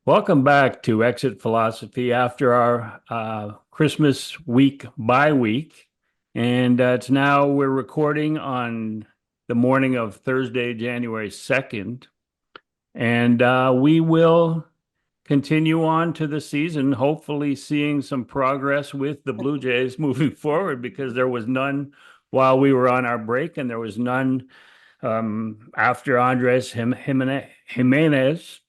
Welcome back to Exit Philosophy after our Christmas week bye week. And it's now we're recording on the morning of Thursday, January 2nd. And we will continue on to the season, hopefully seeing some progress with the Blue Jays moving forward because there was none while we were on our break and there was none after Andres Jimenez.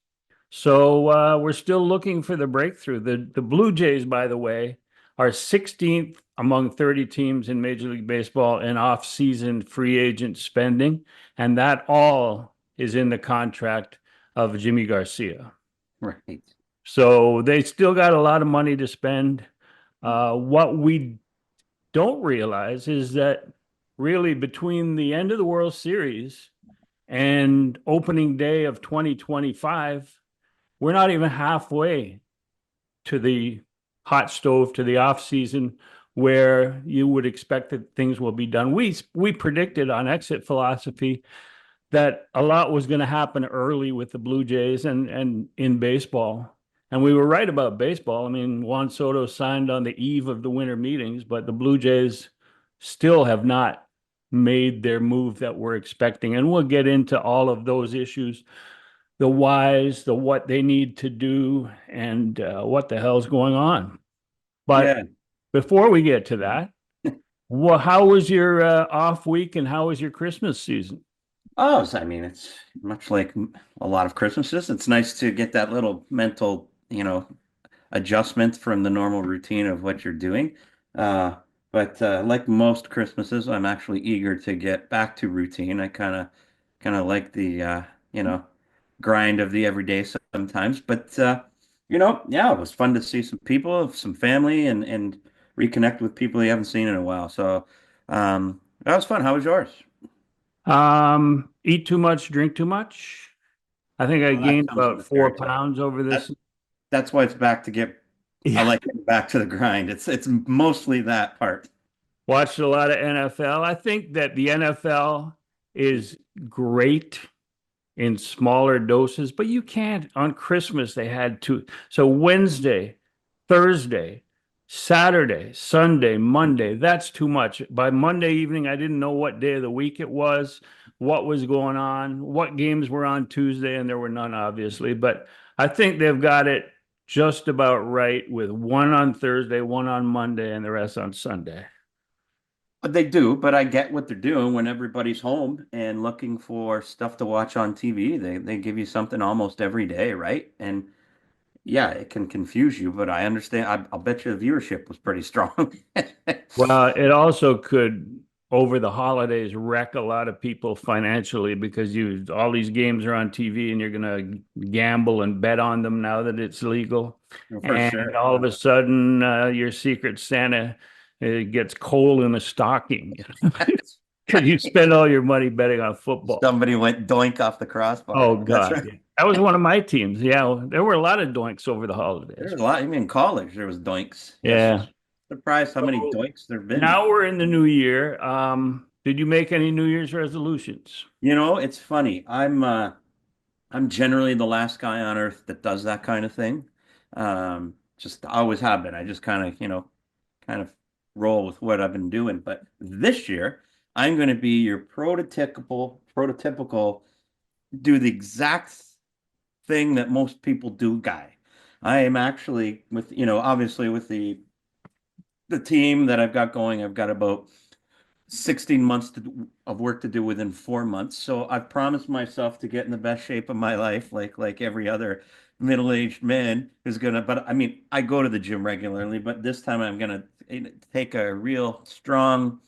So we're still looking for the breakthrough. The Blue Jays, by the way, are 16th among 30 teams in Major League Baseball in off-season free agent spending, and that all is in the contract of Jimmy Garcia. Right. So they still got a lot of money to spend. What we don't realize is that really between the end of the World Series and opening day of 2025, we're not even halfway to the hot stove, to the off season where you would expect that things will be done. We predicted on Exit Philosophy that a lot was going to happen early with the Blue Jays and in baseball. And we were right about baseball. I mean, Juan Soto signed on the eve of the winter meetings, but the Blue Jays still have not made their move that we're expecting. And we'll get into all of those issues, the whys, the what they need to do, and what the hell's going on. But Yeah. before we get to that, well, how was your off week and how was your Christmas season? It's much like a lot of Christmases. It's nice to get that little mental, adjustment from the normal routine of what you're doing. But like most Christmases, I'm actually eager to get back to routine. I kind of like the grind of the everyday sometimes. But yeah, it was fun to see some people, some family, and reconnect with people you haven't seen in a while. So that was fun. How was yours? Eat too much, drink too much. I think I Well, that gained comes with about the four territory. pounds over That this. that's why it's back to get. I Yeah. like getting back to the grind. It's mostly that part. Watched a lot of NFL. I think that the NFL is great in smaller doses, but you can't. On Christmas, they had two. So Wednesday, Thursday, Saturday, Sunday, Monday, that's too much. By Monday evening, I didn't know what day of the week it was, what was going on, what games were on Tuesday, and there were none, obviously. But I think they've got it just about right with one on Thursday, one on Monday, and the rest on Sunday. But they do, but I get what they're doing when everybody's home and looking for stuff to watch on TV. They give you something almost every day, right? And yeah, it can confuse you, but I understand. I'll bet you the viewership was pretty strong. Well, it also could, over the holidays, wreck a lot of people financially because you all these games are on TV and you're going to gamble and bet on them now that it's legal. For And sure. all of a sudden, your Secret Santa gets coal in a stocking because you spend all your money betting on football. Somebody went doink off the Oh, crossbar. That's God. right. Yeah. That was one of my teams. Yeah, there were a lot of doinks over the There's holidays. a lot. Even in college, there was doinks. Yeah. Yes. Surprised how many So doinks there've been. now we're in the new year. Did you make any New Year's resolutions? It's funny. I'm generally the last guy on earth that does that kind of thing. Just always have been. I just kind of roll with what I've been doing. But this year, I'm going to be your prototypical, do the exact thing that most people do guy. I am actually with, obviously with the team that I've got going, I've got about 16 months of work to do within 4 months. So I've promised myself to get in the best shape of my life, like every other middle-aged man who's gonna. But I mean, I go to the gym regularly, but this time I'm gonna take a real strong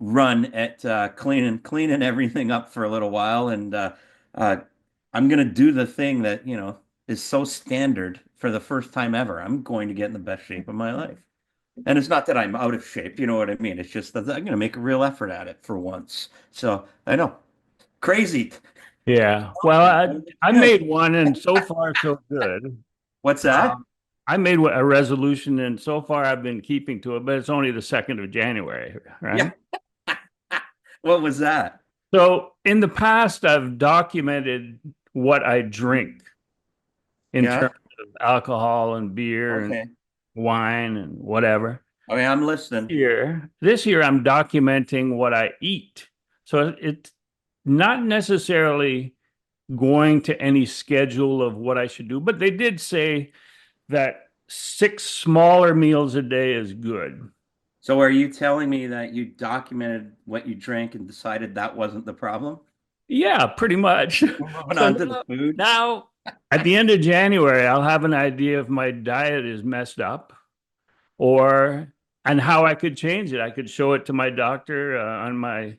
run at cleaning everything up for a little while, and uh, I'm gonna do the thing that is so standard for the first time ever. I'm going to get in the best shape of my life. And it's not that I'm out of shape, you know what I mean? It's just that I'm going to make a real effort at it for once. So I know, crazy. Yeah. Well, I Yeah. made one, and so far so good. What's that? Um, I made a resolution, and so far I've been keeping to it, but it's only the 2nd of January, Yeah. right? What was that? So in the past, I've documented what I drink in terms Yeah. alcohol and beer and Okay. wine and whatever. Okay, I'm listening. This year I'm documenting what I eat. So it's not necessarily going to any schedule of what I should do, but they did say that 6 smaller meals a day is good. So are you telling me that you documented what you drank and decided that wasn't the problem? Yeah, pretty much. Moving So on to the food. now at the end of January, I'll have an idea if my diet is messed up or and how I could change it. I could show it to my doctor on my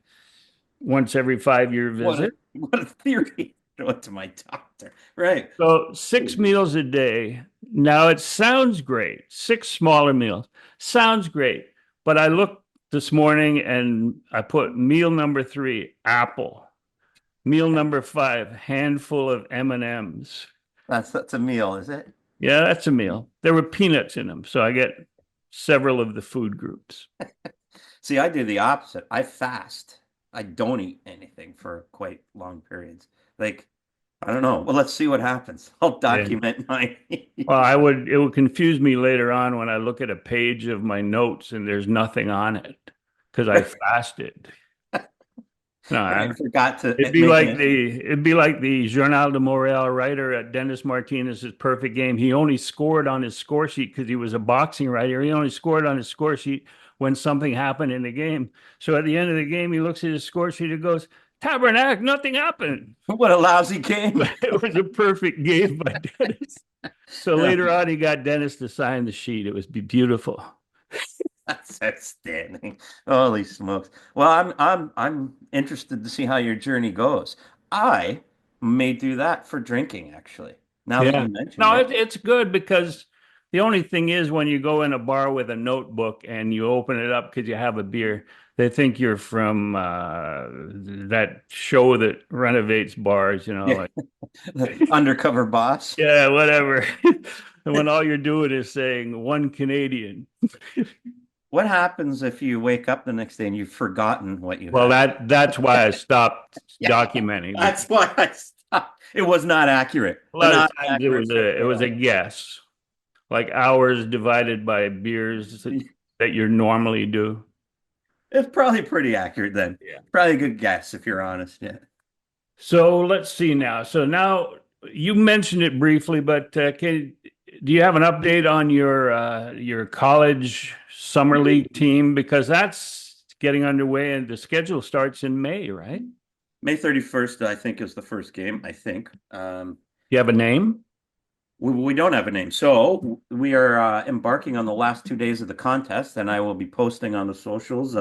once every 5 year visit. What a theory. Show it to my doctor. Right. So 6 meals a day. Now it sounds great. 6 smaller meals sounds great. But I looked this morning and I put meal number 3, apple. Meal number 5, handful of M&Ms. That's a meal, is it? Yeah, that's a meal. There were peanuts in them, so I get several of the food groups. See, I do the opposite. I fast. I don't eat anything for quite long periods. Like, I don't know. Well, let's see what happens. I'll Yeah. document my. Well, it would confuse me later on when I look at a page of my notes and there's nothing on it because I fasted. No, I forgot to it'd be make like an. the Journal de Montréal writer at Dennis Martinez's perfect game. He only scored on his score sheet because he was a boxing writer. He only scored on his score sheet when something happened in the game. So at the end of the game, he looks at his score sheet and goes, Tabernacle, nothing happened. What a lousy game. It was a perfect game by Dennis. So later on, he got Dennis to sign the sheet. It was beautiful. That's outstanding. Holy smokes. Well, I'm interested to see how your journey goes. I may do that for drinking, actually. Now that Yeah. you mentioned No, it. it's good because the only thing is when you go in a bar with a notebook and you open it up because you have a beer, they think you're from that show that renovates bars, Yeah. like, Undercover boss. yeah, whatever. And when all you're doing is saying one Canadian. What happens if you wake up the next day and you've forgotten what you Well, had? that's why I stopped Yeah, documenting because that's why I stopped. It was not accurate. a An lot of not times accurate it was a portrayal. guess, like hours divided by beers that you normally do. It's probably pretty accurate then. Yeah. Probably a good guess if you're honest. Yeah. So let's see now. So now you mentioned it briefly, but do you have an update on your college summer league team? Because that's getting underway and the schedule starts in May, right? May 31st, I think, is the first game, I think. You have a name? We don't have a name. So we are embarking on the last 2 days of the contest, and I will be posting on the socials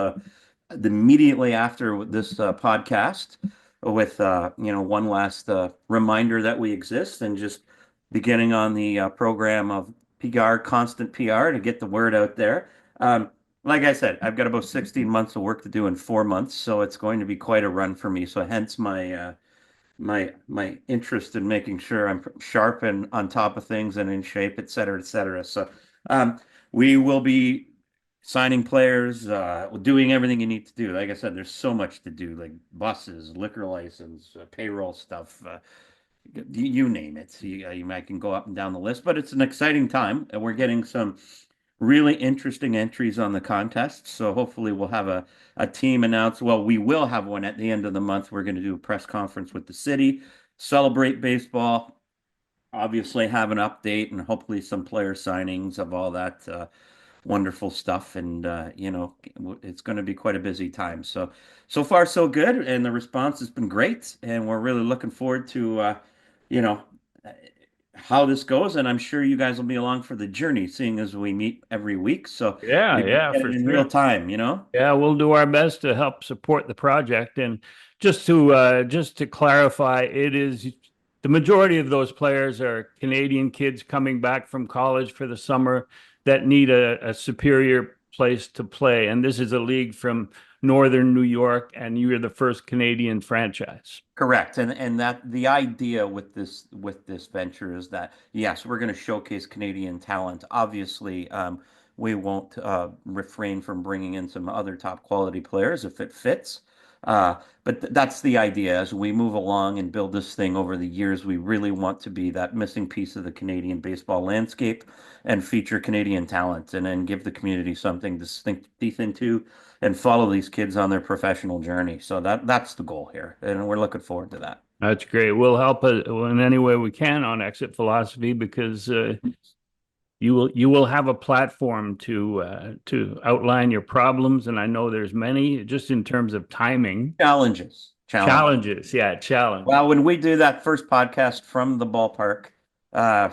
immediately after this podcast with one last reminder that we exist and just beginning on the program of PR, constant PR to get the word out there. Like I said, I've got about 16 months of work to do in 4 months, so it's going to be quite a run for me. So hence my interest in making sure I'm sharp and on top of things and in shape, et cetera, et cetera. So um, we will be signing players, doing everything you need to do. Like I said, there's so much to do, like buses, liquor license, payroll stuff, you name it. I can go up and down the list, but it's an exciting time, and we're getting some really interesting entries on the contest. So hopefully we'll have a team announced. Well, we will have one at the end of the month. We're going to do a press conference with the city, celebrate baseball, obviously have an update and hopefully some player signings of all that wonderful stuff. And it's going to be quite a busy time. So far so good, and the response has been great, and we're really looking forward to you know how this goes. And I'm sure you guys will be along for the journey, seeing as we meet every week. So Yeah, we yeah, get for it in real sure. time. Yeah, we'll do our best to help support the project. And just to clarify, it is the majority of those players are Canadian kids coming back from college for the summer that need a superior place to play. And this is a league from Northern New York, and you're the first Canadian franchise. Correct. And that the idea with this venture is that yes, we're going to showcase Canadian talent. Obviously, we won't refrain from bringing in some other top quality players if it fits. But that's the idea. As we move along and build this thing over the years, we really want to be that missing piece of the Canadian baseball landscape and feature Canadian talent and then give the community something to sink teeth into and follow these kids on their professional journey. So that's the goal here. And we're looking forward to that. That's great. We'll help in any way we can on Exit Philosophy because you will have a platform to outline your problems, and I know there's many just in terms of timing. Challenges. Challenges, yeah, challenges. Well, when we do that first podcast from the ballpark,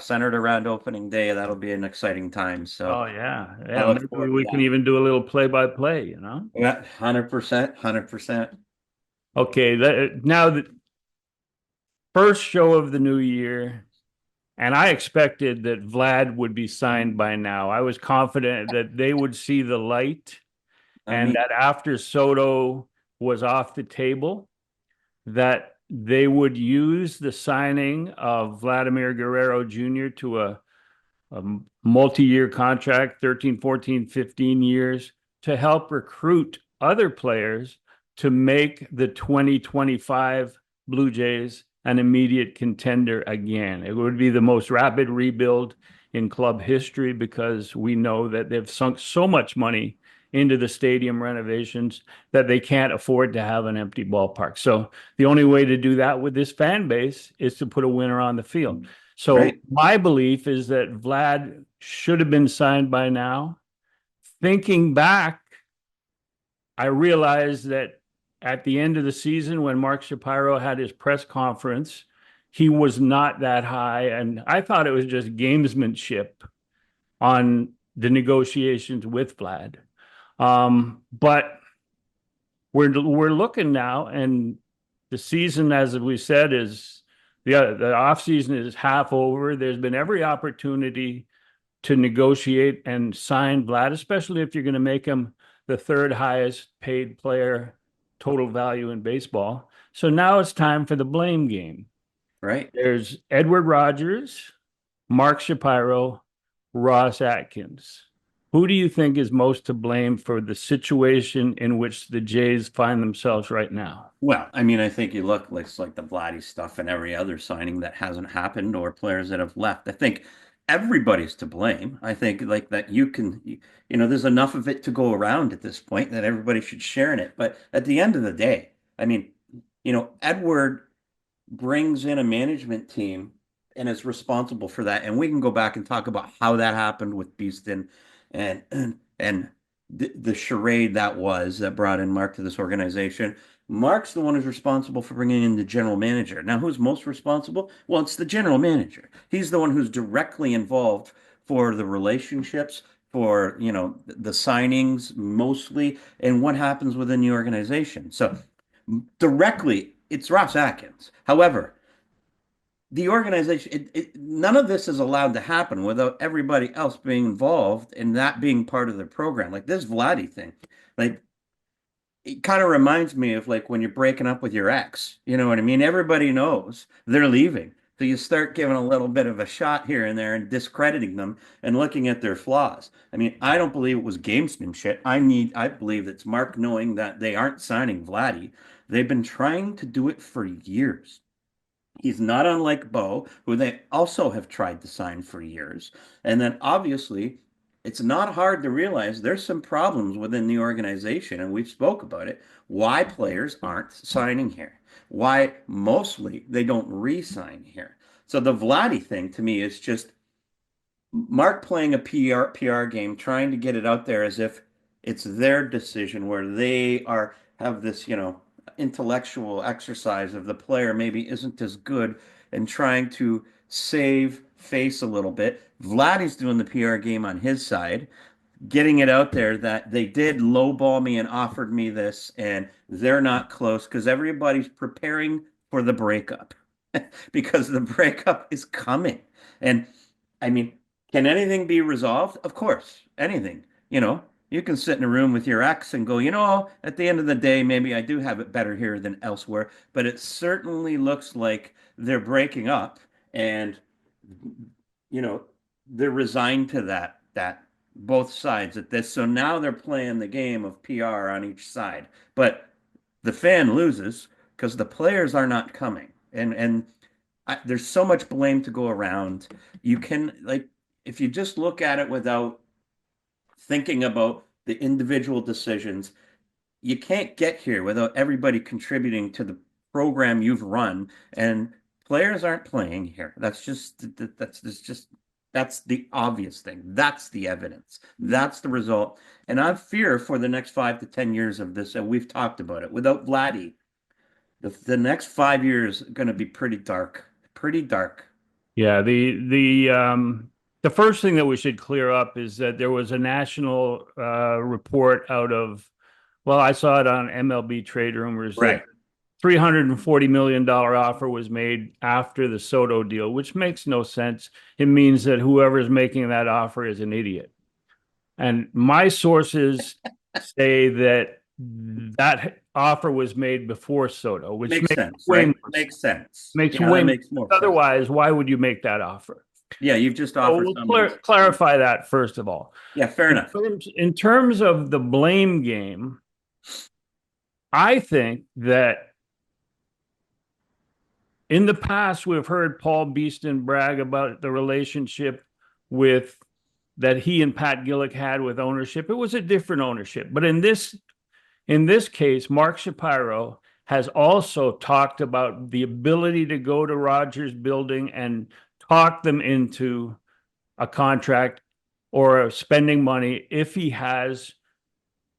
centered around opening day, that'll be an exciting time. So Oh yeah, I yeah. look Maybe forward to we can that. even do a little play-by-play, you know? Yeah, 100%, 100%. Okay, now the first show of the new year, and I expected that Vlad would be signed by now. I was confident that they would see the light, I and mean, that after Soto was off the table, that they would use the signing of Vladimir Guerrero Jr. to a multi-year contract, 13, 14, 15 years, to help recruit other players to make the 2025 Blue Jays an immediate contender again. It would be the most rapid rebuild in club history because we know that they've sunk so much money into the stadium renovations that they can't afford to have an empty ballpark. So the only way to do that with this fan base is to put a winner on the field. So right, my belief is that Vlad should have been signed by now. Thinking back, I realized that at the end of the season, when Mark Shapiro had his press conference, he was not that high. And I thought it was just gamesmanship on the negotiations with Vlad. But we're looking now, and the season, as we said, is the off season is half over. There's been every opportunity to negotiate and sign Vlad, especially if you're going to make him the third highest paid player total value in baseball. So now it's time for the blame game. right. There's Edward Rogers, Mark Shapiro, Ross Atkins. Who do you think is most to blame for the situation in which the Jays find themselves right now? Well, I mean, I think you look like the Vladdy stuff and every other signing that hasn't happened or players that have left. I think everybody's to blame. I think like that there's enough of it to go around at this point that everybody should share in it. But at the end of the day, I mean, Edward brings in a management team and is responsible for that. And we can go back and talk about how that happened with Beeston and the charade that was that brought in Mark to this organization. Mark's the one who's responsible for bringing in the general manager. Now, who's most responsible? Well, it's the general manager. He's the one who's directly involved for the relationships, for, the signings mostly, and what happens within the organization. So directly, it's Ross Atkins. However, the organization, none of this is allowed to happen without everybody else being involved and that being part of the program. Like this Vladdy thing, like it kind of reminds me of like when you're breaking up with your ex. You know what I mean? Everybody knows they're leaving. So you start giving a little bit of a shot here and there and discrediting them and looking at their flaws. I mean, I don't believe it was gamesmanship. I believe it's Mark knowing that they aren't signing Vladdy. They've been trying to do it for years. He's not unlike Bo, who they also have tried to sign for years. And then obviously, it's not hard to realize there's some problems within the organization, and we've spoke about it, why players aren't signing here, why mostly they don't re-sign here. So the Vladdy thing to me is just Mark playing a PR game, trying to get it out there as if it's their decision where they are have this, intellectual exercise of the player maybe isn't as good and trying to save face a little bit. Vladdy's doing the PR game on his side, getting it out there that they did lowball me and offered me this and they're not close because everybody's preparing for the breakup because the breakup is coming. And I mean, can anything be resolved? Of course, anything. You can sit in a room with your ex and go, at the end of the day, maybe I do have it better here than elsewhere. But it certainly looks like they're breaking up and, you know, they're resigned to that both sides at this. So now they're playing the game of PR on each side. But The fan loses because the players are not coming. There's so much blame to go around. You can, like, if you just look at it without thinking about the individual decisions, you can't get here without everybody contributing to the program you've run. And players aren't playing here. That's the obvious thing. That's the evidence. That's the result. And I fear for the next 5 to 10 years of this, and we've talked about it. Without Vladdy, the next 5 years are going to be pretty dark. Pretty dark. Yeah, the first thing that we should clear up is that there was a national report out of, well, I saw it on MLB Trade Rumors that Right. $340 million offer was made after the Soto deal, which makes no sense. It means that whoever's making that offer is an idiot. And my sources say that that offer was made before Soto, which Makes makes sense, way right? more sense. Makes sense. Makes Yeah, way that more makes sense. more sense. Otherwise, why would you make that offer? Yeah, you've just So offered we'll somebody. clarify that first of all. Yeah, fair enough. In terms of the blame game, I think that in the past we've heard Paul Beeston brag about the relationship with that he and Pat Gillick had with ownership. It was a different ownership, but in this case, Mark Shapiro has also talked about the ability to go to Rogers Building and talk them into a contract or spending money if he has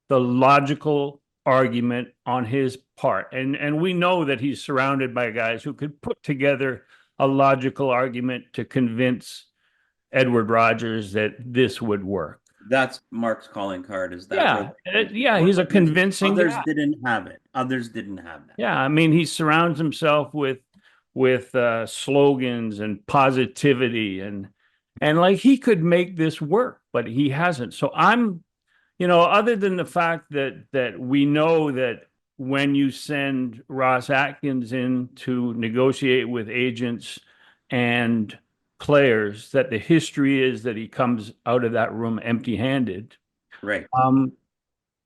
the logical argument on his part. And we know that he's surrounded by guys who could put together a logical argument to convince Edward Rogers that this would work. That's Mark's calling card. Is that Yeah, yeah, or he's a convincing others guy. didn't have it. Others didn't have that. Yeah, I mean, he surrounds himself with slogans and positivity and like he could make this work, but he hasn't. So I'm, other than the fact that we know that when you send Ross Atkins in to negotiate with agents and players, that the history is that he comes out of that room empty-handed. Right. Um,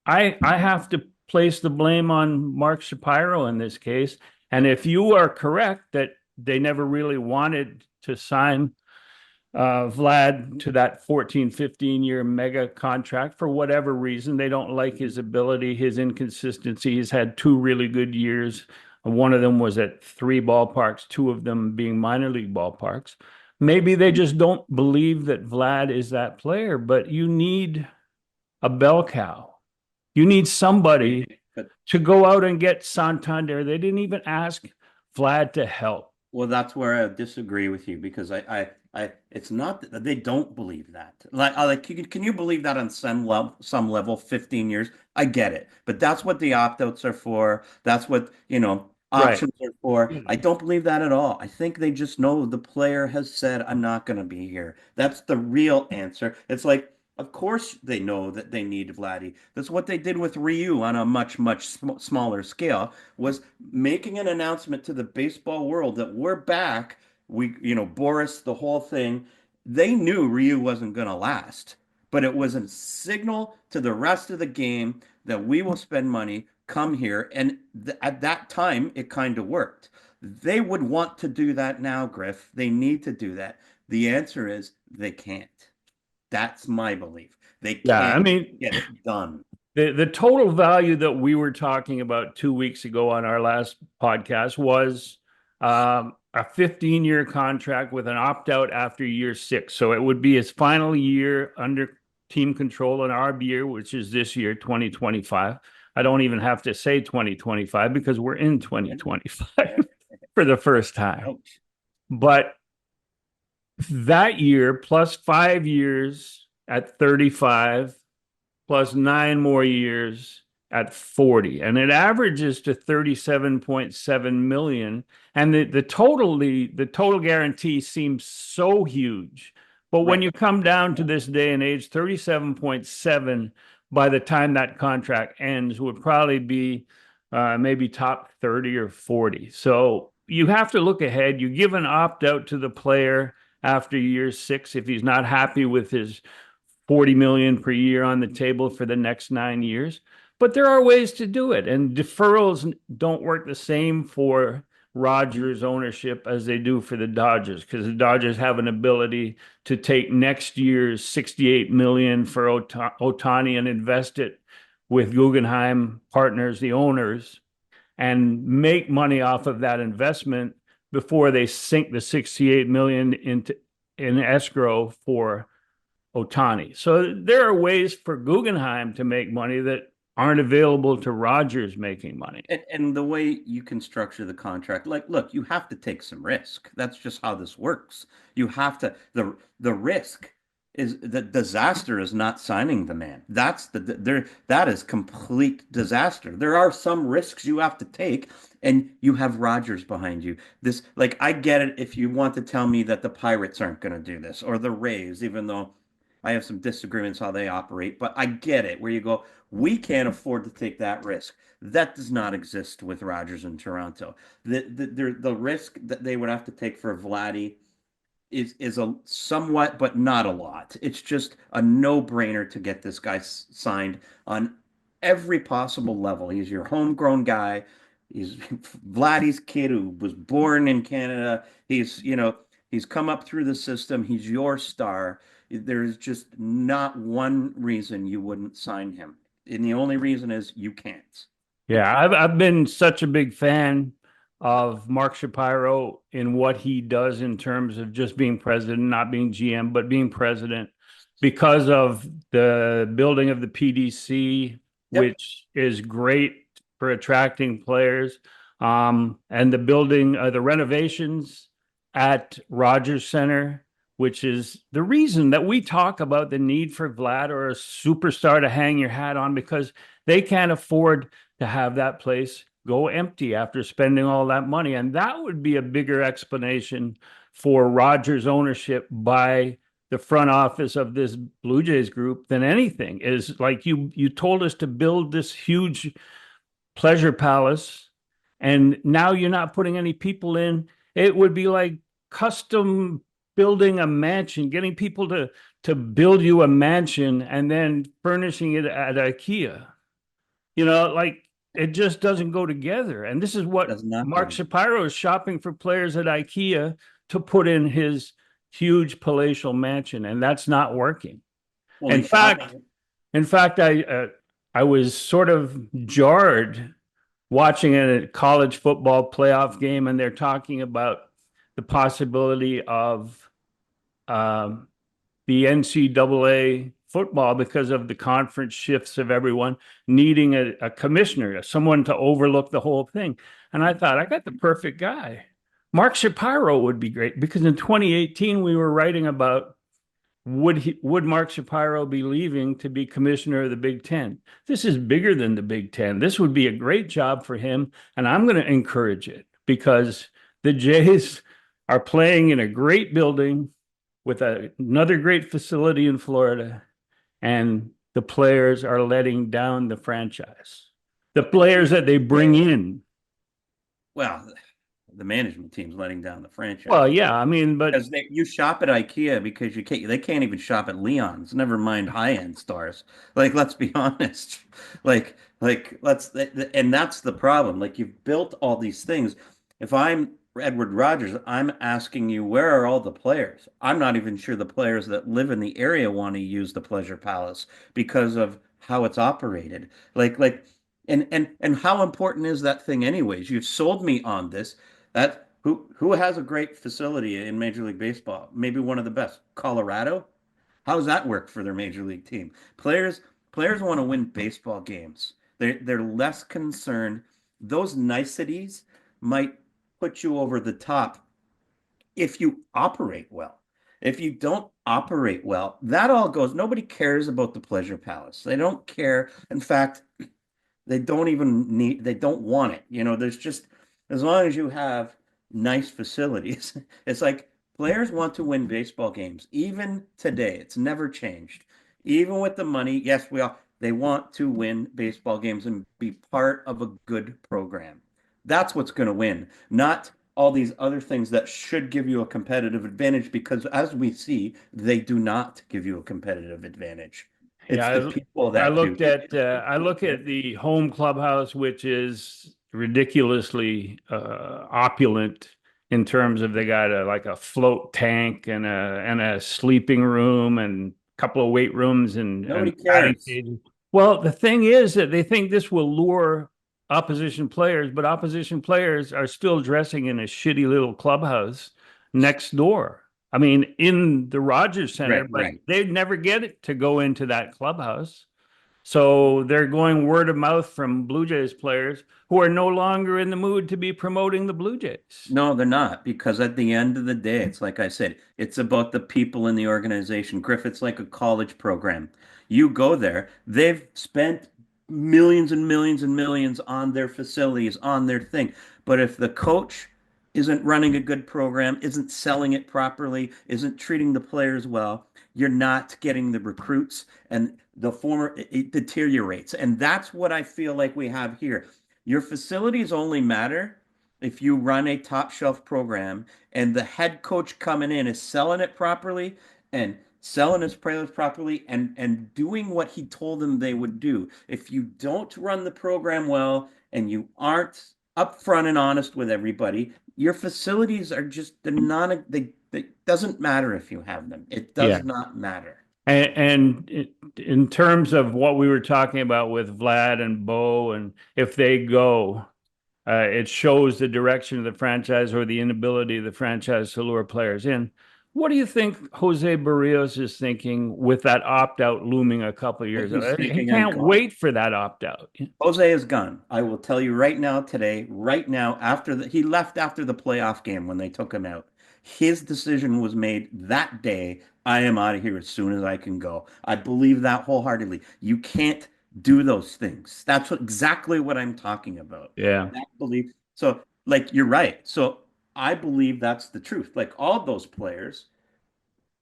I have to place the blame on Mark Shapiro in this case. And if you are correct that they never really wanted to sign Vlad to that 14, 15-year mega contract for whatever reason, they don't like his ability, his inconsistency. He's had two really good years. One of them was at three ballparks, two of them being minor league ballparks. Maybe they just don't believe that Vlad is that player, but you need a bell cow. You need somebody But to go out and get Santander. They didn't even ask Vlad to help. well, that's where I disagree with you because it's not that they don't believe that. Like, can you believe that on some level, 15 years? I get it, but that's what the opt-outs are for. That's what, Right. options are for. I don't believe that at all. I think they just know the player has said, I'm not going to be here. That's the real answer. It's like, of course they know that they need Vladdy. That's what they did with Ryu on a much smaller scale, was making an announcement to the baseball world that we're back. Boris, the whole thing. They knew Ryu wasn't going to last, but it was a signal to the rest of the game that we will spend money, come here. And at that time, it kind of worked. They would want to do that now, Griff. They need to do that. The answer is they can't. That's my belief. They Yeah. can't I mean, get it done. the total value that we were talking about 2 weeks ago on our last podcast was a 15-year contract with an opt-out after year 6. So it would be his final year under team control in our year, which is this year, 2025. I don't even have to say 2025 because we're in 2025 for the first time. Ouch. But that year plus 5 years at 35 plus 9 more years at 40, and it averages to 37.7 million. And the total guarantee seems so huge, but when Right. you come down to this day and age, 37.7 by the time that contract ends would probably be maybe top 30 or 40. So you have to look ahead. You give an opt out to the player after year 6 if he's not happy with his 40 million per year on the table for the next 9 years. But there are ways to do it, and deferrals don't work the same for Rogers ownership as they do for the Dodgers, because the Dodgers have an ability to take next year's 68 million for Otani and invest it with Guggenheim Partners, the owners, and make money off of that investment before they sink the 68 million into in escrow for Otani. So there are ways for Guggenheim to make money that aren't available to Rogers making money. And the way you can structure the contract, like, look, you have to take some risk. That's just how this works. You have to, the risk is the disaster is not signing the man. That's that is complete disaster. There are some risks you have to take, and you have Rogers behind you. This, like, I get it if you want to tell me that the Pirates aren't going to do this or the Rays, even though I have some disagreements how they operate, but I get it where you go, we can't afford to take that risk. That does not exist with Rogers in Toronto. The risk that they would have to take for Vladdy is a somewhat, but not a lot. It's just a no-brainer to get this guy signed on every possible level. He's your homegrown guy. He's Vladdy's kid who was born in Canada. He's come up through the system. He's your star. There's just not one reason you wouldn't sign him. And the only reason is you can't. Yeah, I've been such a big fan of Mark Shapiro in what he does in terms of just being president, not being GM, but being president because of the building of the PDC, Yep. which is great for attracting players, and the building, the renovations at Rogers Center, which is the reason that we talk about the need for Vlad or a superstar to hang your hat on because they can't afford to have that place go empty after spending all that money. And that would be a bigger explanation for Rogers ownership by the front office of this Blue Jays group than anything. Is like you told us to build this huge pleasure palace, and now you're not putting any people in. It would be like custom building a mansion, getting people to build you a mansion and then furnishing it at IKEA. Like it just doesn't go together. And this is what Does not go Mark together. Shapiro is shopping for players at IKEA to put in his huge palatial mansion, and that's not working. Well, In he's fact, shopping. in fact, I was sort of jarred watching a college football playoff game, and they're talking about the possibility of um, the NCAA football because of the conference shifts of everyone needing a commissioner, someone to overlook the whole thing. And I thought, I got the perfect guy. Mark Shapiro would be great because in 2018 we were writing about would Mark Shapiro be leaving to be commissioner of the Big Ten? This is bigger than the Big Ten. This would be a great job for him, and I'm going to encourage it because the Jays are playing in a great building with another great facility in Florida, and the players are letting down the franchise. The players that they bring in. Well, the management team's letting down the Well, franchise yeah, I mean, but because you shop at IKEA because they can't even shop at Leon's. Never mind high-end stores. Like, let's be honest. And that's the problem. Like, you've built all these things. If I'm Edward Rogers, I'm asking you, where are all the players? I'm not even sure the players that live in the area want to use the Pleasure Palace because of how it's operated. And how important is that thing anyways? You've sold me on this. That who has a great facility in Major League Baseball? Maybe one of the best. Colorado? How does that work for their major league team? Players want to win baseball games. They're less concerned. Those niceties might put you over the top if you operate well. If you don't operate well, that all goes. Nobody cares about the Pleasure Palace. They don't care. In fact, they don't want it. There's just, as long as you have nice facilities, it's like players want to win baseball games. Even today, it's never changed. Even with the money, yes, they want to win baseball games and be part of a good program. That's what's going to win, not all these other things that should give you a competitive advantage because as we see, they do not give you a competitive advantage. It's the Yeah, people I that do. looked at I look at the home clubhouse, which is ridiculously opulent in terms of they got like a float tank and a sleeping room and a couple of weight rooms Nobody and batting cares. cages. Well, the thing is that they think this will lure opposition players, but opposition players are still dressing in a shitty little clubhouse next door. I mean, in the Rogers Center, Right, but right. they'd never get it to go into that clubhouse. So they're going word of mouth from Blue Jays players who are no longer in the mood to be promoting the Blue Jays. No, they're not, because at the end of the day, it's like I said, it's about the people in the organization. Griff, it's like a college program. You go there, they've spent millions and millions and millions on their facilities, on their thing. But if the coach isn't running a good program, isn't selling it properly, isn't treating the players well, you're not getting the recruits, and the former it deteriorates. And that's what I feel like we have here. Your facilities only matter if you run a top shelf program and the head coach coming in is selling it properly and selling his players properly and doing what he told them they would do. If you don't run the program well and you aren't upfront and honest with everybody, your facilities are just they're not they it doesn't matter if you have them. It Yeah. does not matter. And in terms of what we were talking about with Vlad and Bo, and if they go, it shows the direction of the franchise or the inability of the franchise to lure players in. What do you think Jose Barrios is thinking with that opt out looming a couple of years? He's He thinking I'm can't gone. wait for that opt out. Jose is gone. I will tell you right now, today, right now, he left after the playoff game when they took him out. His decision was made that day. I am out of here as soon as I can go. I believe that wholeheartedly. You can't do those things. That's exactly what I'm talking about. Yeah. That belief. So, like, you're right. So, I believe that's the truth. Like all those players,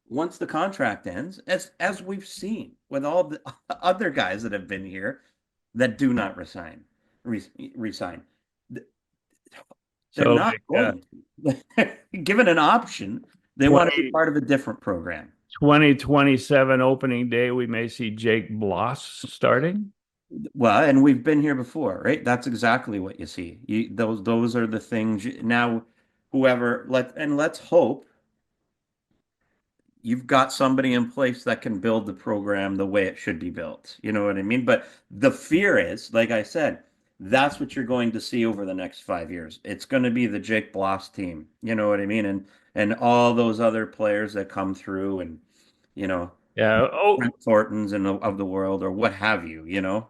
once the contract ends, as we've seen with all the other guys that have been here that do not resign. They're So not like going to. Given an option, they want to be 20, part of a different program. 2027 opening day, we may see Jake Bloss starting. Well, and we've been here before, right? That's exactly what you see. Those are the things now. Let's hope you've got somebody in place that can build the program the way it should be built. You know what I mean? But the fear is, like I said, that's what you're going to see over the next 5 years. It's going to be the Jake Bloss team. You know what I mean? And all those other players that come through and, you know, Yeah. Brent Thorntons and of the world or what have you,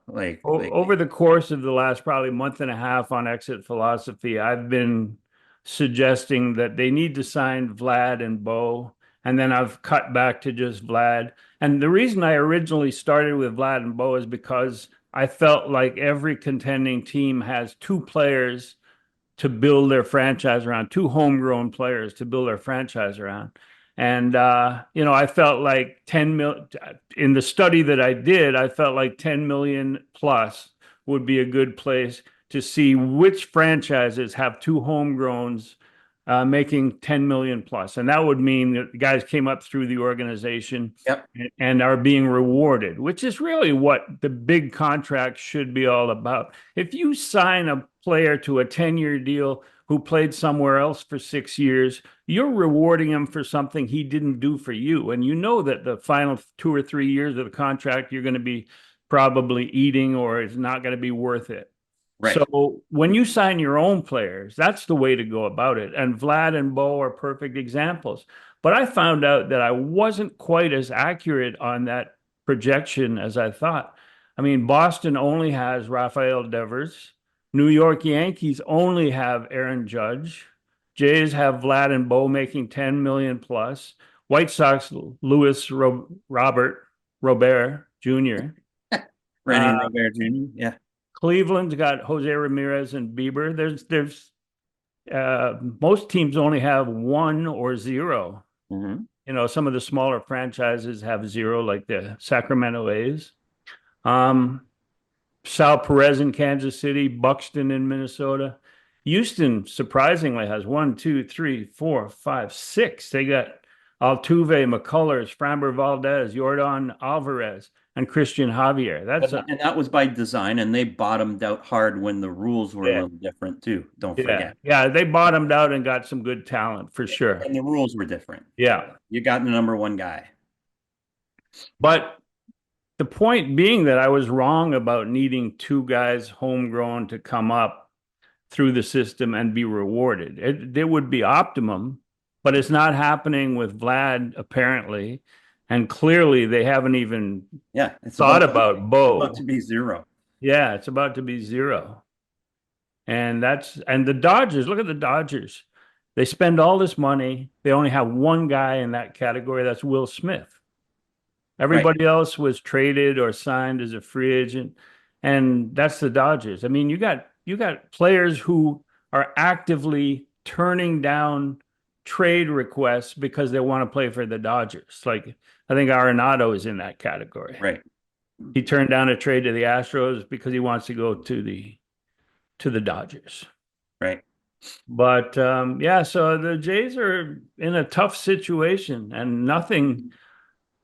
like Over the course of the last probably month and a half on exit philosophy, I've been suggesting that they need to sign Vlad and Bo, and then I've cut back to just Vlad. And the reason I originally started with Vlad and Bo is because I felt like every contending team has two players to build their franchise around, two homegrown players to build their franchise around. And I felt like 10 mil in the study that I did, I felt like 10 million plus would be a good place to see which franchises have two homegrowns making 10 million plus. And that would mean that the guys came up through the organization yep, and are being rewarded, which is really what the big contract should be all about. If you sign a player to a 10-year deal who played somewhere else for 6 years, you're rewarding him for something he didn't do for you. And you know that the final 2 or 3 years of the contract, you're going to be probably eating or it's not going to be worth it. right. So when you sign your own players, that's the way to go about it. And Vlad and Bo are perfect examples. But I found out that I wasn't quite as accurate on that projection as I thought. I mean, Boston only has Rafael Devers. New York Yankees only have Aaron Judge. Jays have Vlad and Bo making 10 million plus. White Sox, Robert Jr. Rennie Uh, Robert Jr. Yeah. Cleveland's got Jose Ramirez and Bieber. There's most teams only have one or zero. Hmm. Some of the smaller franchises have zero, like the Sacramento A's. Um, Sal Perez in Kansas City, Buxton in Minnesota. Houston surprisingly has one, two, three, four, five, six. They got Altuve, McCullers, Framber Valdez, Jordan Alvarez, and Christian Javier. But and that was by design, and they bottomed out hard when the rules were a Yeah, little different too. Don't yeah, forget. yeah. They bottomed out and got some good talent for sure. And the rules were different. Yeah, You got the number one guy. but the point being that I was wrong about needing two guys homegrown to come up through the system and be rewarded. It would be optimum, but it's not happening with Vlad apparently, and clearly they haven't even Yeah, thought about about to Bo. be zero. Yeah, it's about to be zero. And the Dodgers, look at the Dodgers. They spend all this money. They only have one guy in that category. That's Will Smith. Right. Everybody else was traded or signed as a free agent, and that's the Dodgers. I mean, you got players who are actively turning down trade requests because they want to play for the Dodgers. Like I think Arenado is in that category. Right. He turned down a trade to the Astros because he wants to go to the Dodgers. Right. But yeah, so the Jays are in a tough situation, and nothing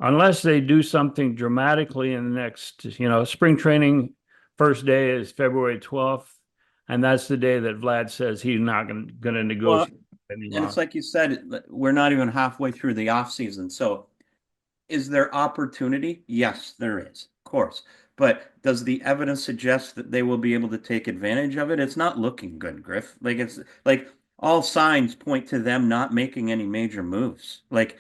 unless they do something dramatically in the next, spring training first day is February 12th, and that's the day that Vlad says he's not going to Well, negotiate any and it's longer. like you said, we're not even halfway through the off season. So is there opportunity? Yes, there is, of course. But does the evidence suggest that they will be able to take advantage of it? It's not looking good, Griff. Like it's like all signs point to them not making any major moves. Like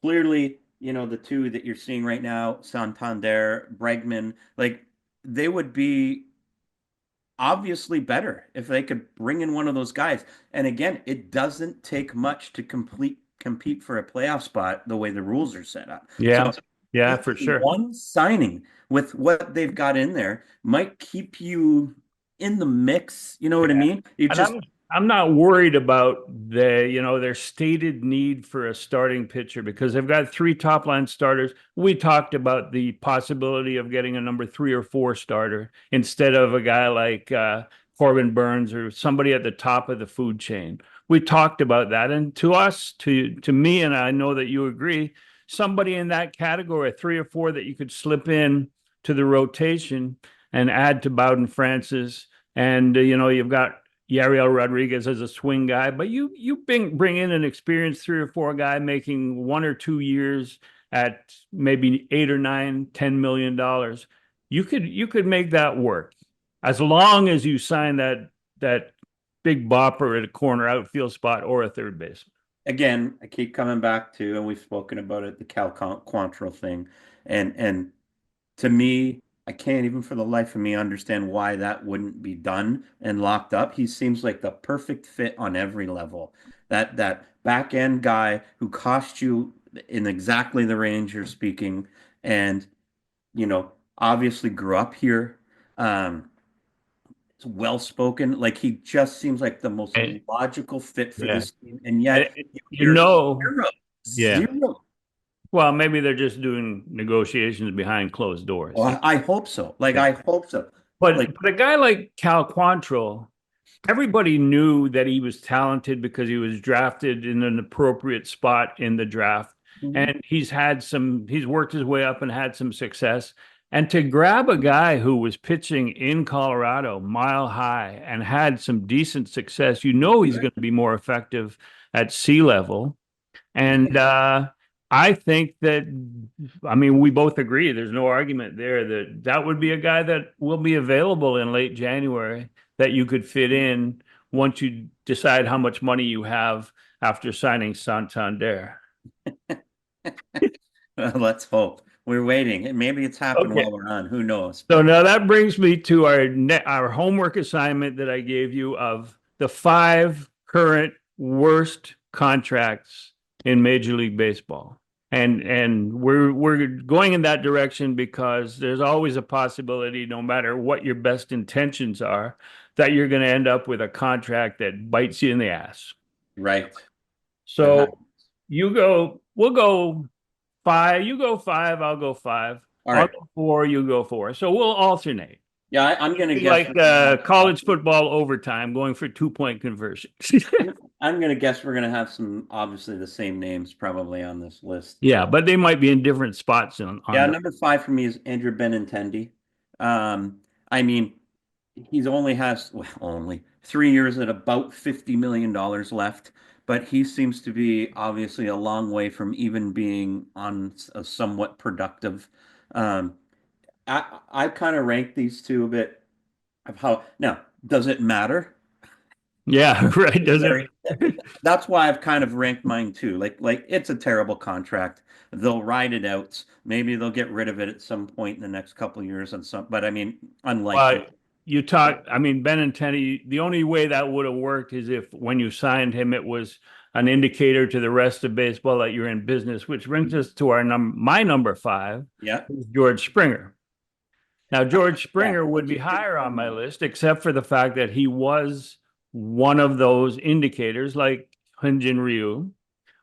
clearly, the two that you're seeing right now, Santander, Bregman, like they would be obviously better if they could bring in one of those guys. And again, it doesn't take much to compete for a playoff spot the way the rules are set up. So Yeah, yeah, even for sure. one signing with what they've got in there might keep you in the mix. You know what I Yeah. mean? You And just I'm not worried about their stated need for a starting pitcher because they've got three top line starters. We talked about the possibility of getting a number three or four starter instead of a guy like Corbin Burns or somebody at the top of the food chain. We talked about that, and to us, to me, and I know that you agree, somebody in that category, three or four that you could slip in to the rotation and add to Bowden Francis, and you've got Yariel Rodriguez as a swing guy, but you bring in an experienced three or four guy making 1 or 2 years at maybe 8 or 9, $10 million. You could make that work as long as you sign that big bopper at a corner outfield spot or a third baseman. again, I keep coming back to, and we've spoken about it, the Cal Quantrill thing, and to me, I can't even for the life of me understand why that wouldn't be done and locked up. He seems like the perfect fit on every level. That back end guy who cost you in exactly the range you're speaking, and obviously grew up here. Um, it's well spoken. Like he just seems like the most And, logical fit for yeah, this team, and and, yet you you hear know, zero, yeah. zero. Well, maybe they're just doing negotiations behind closed doors. Well, I hope so. Like Yeah. I hope so. Like But a guy like Cal Quantrill, everybody knew that he was talented because he was drafted in an appropriate spot in the draft. mhm. And he's worked his way up and had some success. And to grab a guy who was pitching in Colorado, mile high, and had some decent success, he's going to be more effective at sea level. And I think that, I mean, we both agree, there's no argument there that that would be a guy that will be available in late January that you could fit in once you decide how much money you have after signing Santander. Let's hope. We're waiting. And maybe it's happened Okay. while we're on. Who knows? So But now that brings me to our homework assignment that I gave you of the five current worst contracts in Major League Baseball. And we're going in that direction because there's always a possibility, no matter what your best intentions are, that you're going to end up with a contract that bites you in the ass. right. That So happened. we'll go five, you go five, I'll go five. All I'll right. go four, you go four. So we'll alternate. Yeah, I'm gonna Be guess like for the college football overtime, going for 2 point conversions. I'm gonna guess we're gonna have some obviously the same names probably on this list. Yeah, but they might be in different spots on Yeah, the. number five for me is Andrew Benintendi. I mean, he's only has well, only 3 years at about $50 million left, but he seems to be obviously a long way from even being on a somewhat productive. Um, I kind of rank these two a bit of how now, does it matter? Yeah, right. Doesn't. Very, that's why I've kind of ranked mine too. Like it's a terrible contract. They'll ride it out. Maybe they'll get rid of it at some point in the next couple of years and some, but I mean, Well, unlikely. you talk. I mean, Benintendi. The only way that would have worked is if when you signed him, it was an indicator to the rest of baseball that you're in business. Which brings us to my number five, Yeah. is George Springer. Now, George Yeah. Springer would That's a be good higher on point. my list, except for the fact that he was one of those indicators, like Hyunjin Ryu,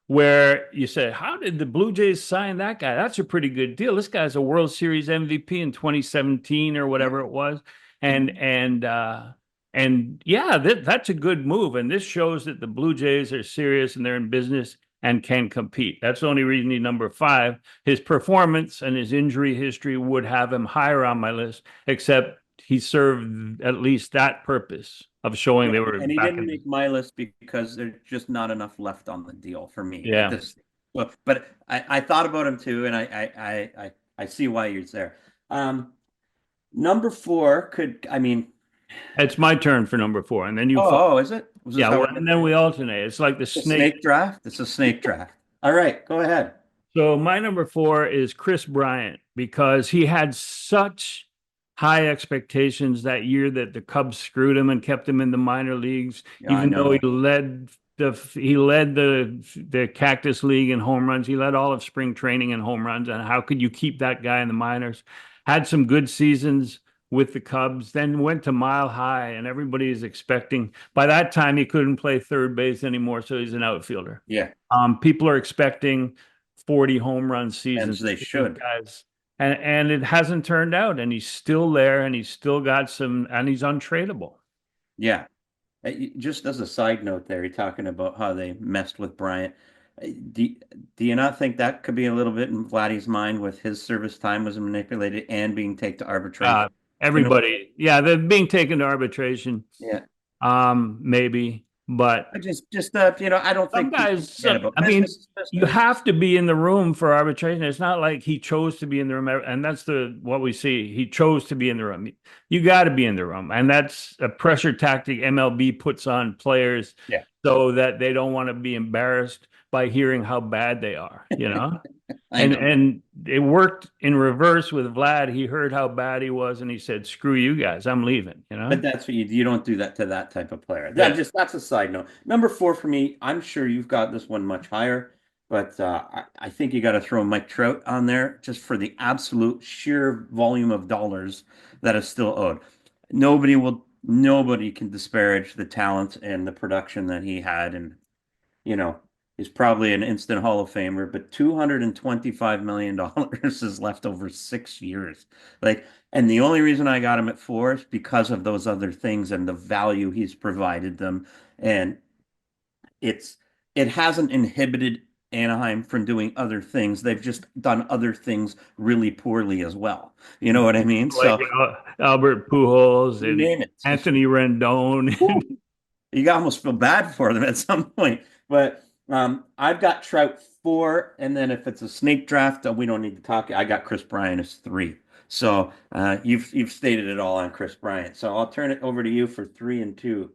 where you say, how did the Blue Jays sign that guy? That's a pretty good deal. This guy's a World Series MVP in 2017 or Yeah. whatever it was. And yeah, that's a good move. And this shows that the Blue Jays are serious and they're in business and can compete. That's the only reason he's number five. His performance and his injury history would have him higher on my list, except he served at least that purpose of showing Yeah. they were And he back didn't in. make my list because there's just not enough left on the deal for me at Yeah. this. Well, but I thought about him too, and I see why you're there. Number four could I mean, It's my turn for number four, and then you follow. oh, is it? Was this Yeah, how well, we're and doing then it? we alternate. It's like the A snake. snake draft? It's a snake draft. All right, go ahead. So my number four is Chris Bryant because he had such high expectations that year that the Cubs screwed him and kept him in the minor leagues, Yeah, I even though he know. led the Cactus League in home runs. He led all of spring training in home runs. And how could you keep that guy in the minors? Had some good seasons with the Cubs, then went to Mile High, and everybody is expecting. By that time, he couldn't play third base anymore, so he's an outfielder. Yeah, People are expecting 40 home run and seasons. they These should. guys, and it hasn't turned out, and he's still there, and he's still got some, and he's untradeable. Yeah. Just as a side note there, you're talking about how they messed with Bryant. Do, do you not think that could be a little bit in Vladdy's mind with his service time was manipulated and being taken to Uh, arbitration? You know, Everybody, yeah, they're being taken to arbitration, yeah. maybe, but I don't some think people guys, forget about I mean, business is you business. have to be in the room for arbitration. It's not like he chose to be in the room, and that's the what we see. He chose to be in the room. You got to be in the room, and that's a pressure tactic MLB puts on players Yeah, so that they don't want to be embarrassed by hearing how bad they are, you know? I And know. and it worked in reverse with Vlad. He heard how bad he was, and he said, "Screw you guys, I'm leaving." You But know? that's what you don't do that to that type of player. Yeah. That's a side note. Number four for me, I'm sure you've got this one much higher, but I think you got to throw Mike Trout on there just for the absolute sheer volume of dollars that is still owed. Nobody can disparage the talent and the production that he had, and you know, he's probably an instant Hall of Famer, but $225 million is left over 6 years. Like, and the only reason I got him at four is because of those other things and the value he's provided them. And it's it hasn't inhibited Anaheim from doing other things. They've just done other things really poorly as well. You know what I mean? Like So Albert Pujols you and name it. Anthony Rendon. You almost feel bad for them at some point. But I've got Trout four, and then if it's a snake draft, we don't need to talk. I got Chris Bryant as three. So you've stated it all on Chris Bryant. So I'll turn it over to you for three and two.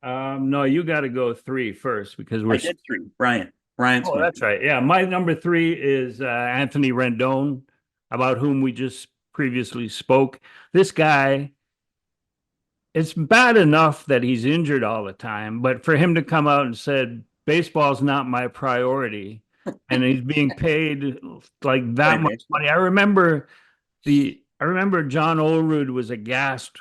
No, you got to go three first because I we're. did three. Bryant. Bryant's Oh, my that's right. Yeah, my number three is Anthony Rendon, about whom we just previously spoke. This guy, it's bad enough that he's injured all the time, but for him to come out and said baseball's not my priority, and he's being paid like play that much baseball. money. I remember John Olerud was aghast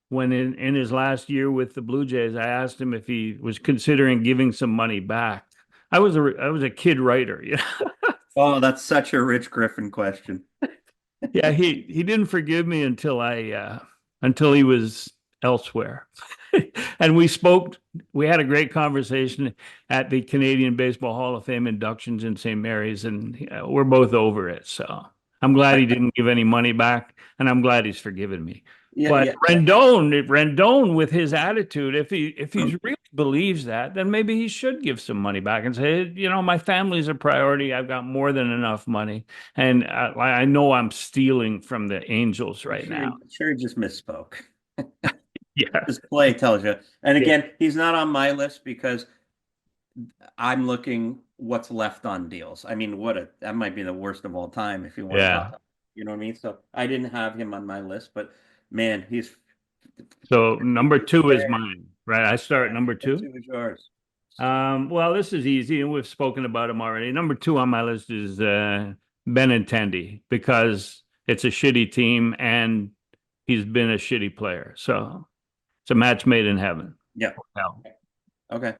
when in his last year with the Blue Jays. I asked him if he was considering giving some money back. I was a kid writer, you know. Oh, that's such a Rich Griffin question. Yeah, he didn't forgive me until he was elsewhere. And we spoke we had a great conversation at the Canadian Baseball Hall of Fame inductions in St. Mary's, and we're both over it. So I'm glad he didn't give any money back, and I'm glad he's forgiven me. Yeah, But yeah. Rendon, with his attitude, if he really believes that, then maybe he should give some money back and say, my family's a priority. I've got more than enough money, and I know I'm stealing from the Angels I'm right sure, now. sure he just misspoke. Yeah, His play tells you. And yeah, again, he's not on my list because I'm looking what's left on deals. I mean, that might be the worst of all time if you want to yeah. talk. You know what I mean? So I didn't have him on my list, but man, he's So number two is there. mine, right? I start number Number two. two is yours. Well, this is easy, and we've spoken about him already. Number two on my list is Benintendi because it's a shitty team and he's been a shitty player. So it's a match made in heaven. Yeah. Hell. Okay.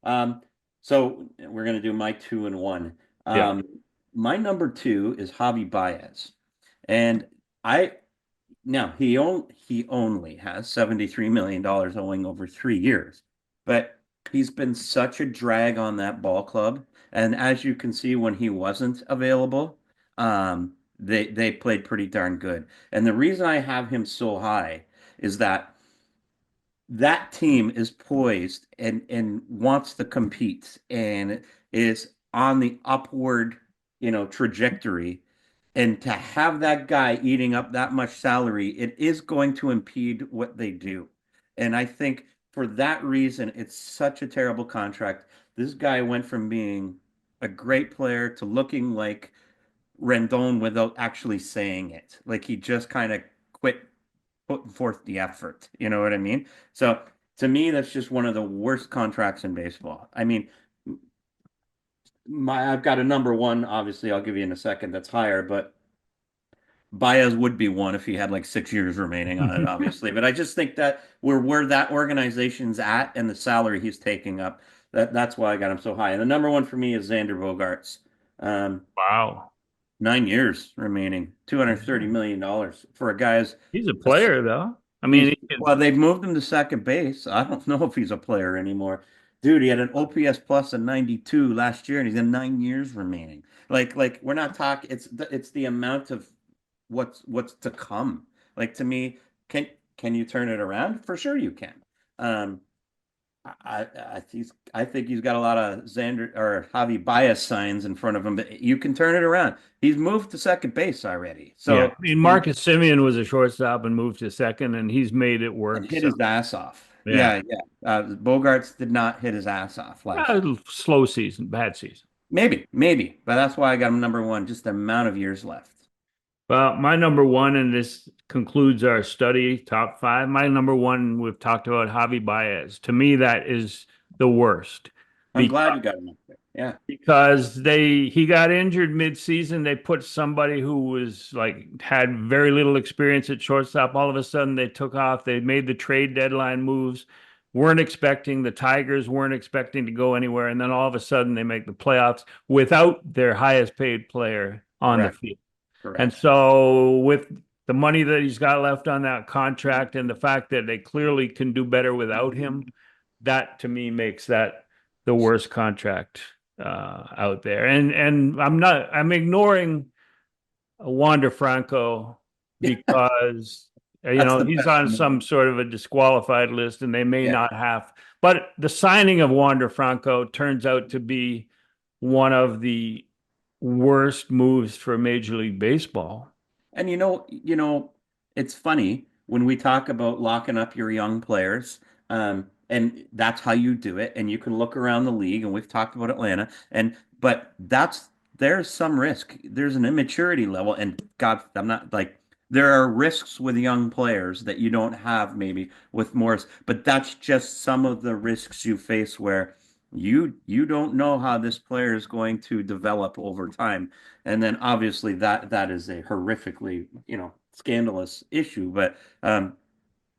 Um, so we're gonna do my two and one. Yeah. Um, my number two is Javi Baez, and I now he only has $73 million owing over 3 years, but he's been such a drag on that ball club. And as you can see, when he wasn't available, they played pretty darn good. And the reason I have him so high is that team is poised and wants to compete and is on the upward, trajectory. And to have that guy eating up that much salary, it is going to impede what they do. And I think for that reason, it's such a terrible contract. This guy went from being a great player to looking like Rendon without actually saying it. Like he just kind of quit putting forth the effort. You know what I mean? So to me, that's just one of the worst contracts in baseball. I mean, I've got a number one. Obviously, I'll give you in a second. That's higher, but Baez would be one if he had like 6 years remaining on it, obviously. But I just think that where that organization's at and the salary he's taking up, that's why I got him so high. And the number one for me is Xander Bogaerts. Um, Wow. 9 years remaining, $230 million for a guy's He's a player, though. I mean, He's well, they've moved him to second base. I don't know if he's a player anymore. Dude, he had an OPS plus of 92 last year, and he's in 9 years remaining. Like we're not talking. It's the amount of what's to come. Like to me, can can you turn it around? For sure you can. Um, I think he's got a lot of Xander or Javi Baez signs in front of him, but you can turn it around. He's moved to second base already. yeah. So I mean, and Marcus Simeon was a shortstop and moved to second, and he's made it and work. hit So his ass off. yeah, Yeah, yeah. Bogarts did not hit his ass off last year. slow season, bad season. Maybe, but that's why I got him number one. Just the amount of years left. Well, my number one, and this concludes our study top five. My number one, we've talked about Javi Baez. To me, that is the worst I'm because glad you got him up there. Yeah, he got injured mid-season. They put somebody who was like had very little experience at shortstop. All of a sudden, they took off. They made the trade deadline moves. Weren't expecting the Tigers weren't expecting to go anywhere, and then all of a sudden they make the playoffs without their highest paid player on the correct, field. And correct. so, with the money that he's got left on that contract and the fact that they clearly can do better without him, that to me makes that the worst contract out there. And I'm ignoring Wander Franco because That's the he's best on move. some sort of a disqualified list and they may Yeah, not have. But the signing of Wander Franco turns out to be one of the worst moves for Major League Baseball. and it's funny when we talk about locking up your young players, and that's how you do it. And you can look around the league, and we've talked about Atlanta, but there's some risk. There's an immaturity level, and God, I'm not like there are risks with young players that you don't have maybe with Morris, but that's just some of the risks you face where you don't know how this player is going to develop over time. And then obviously that is a horrifically, scandalous issue, but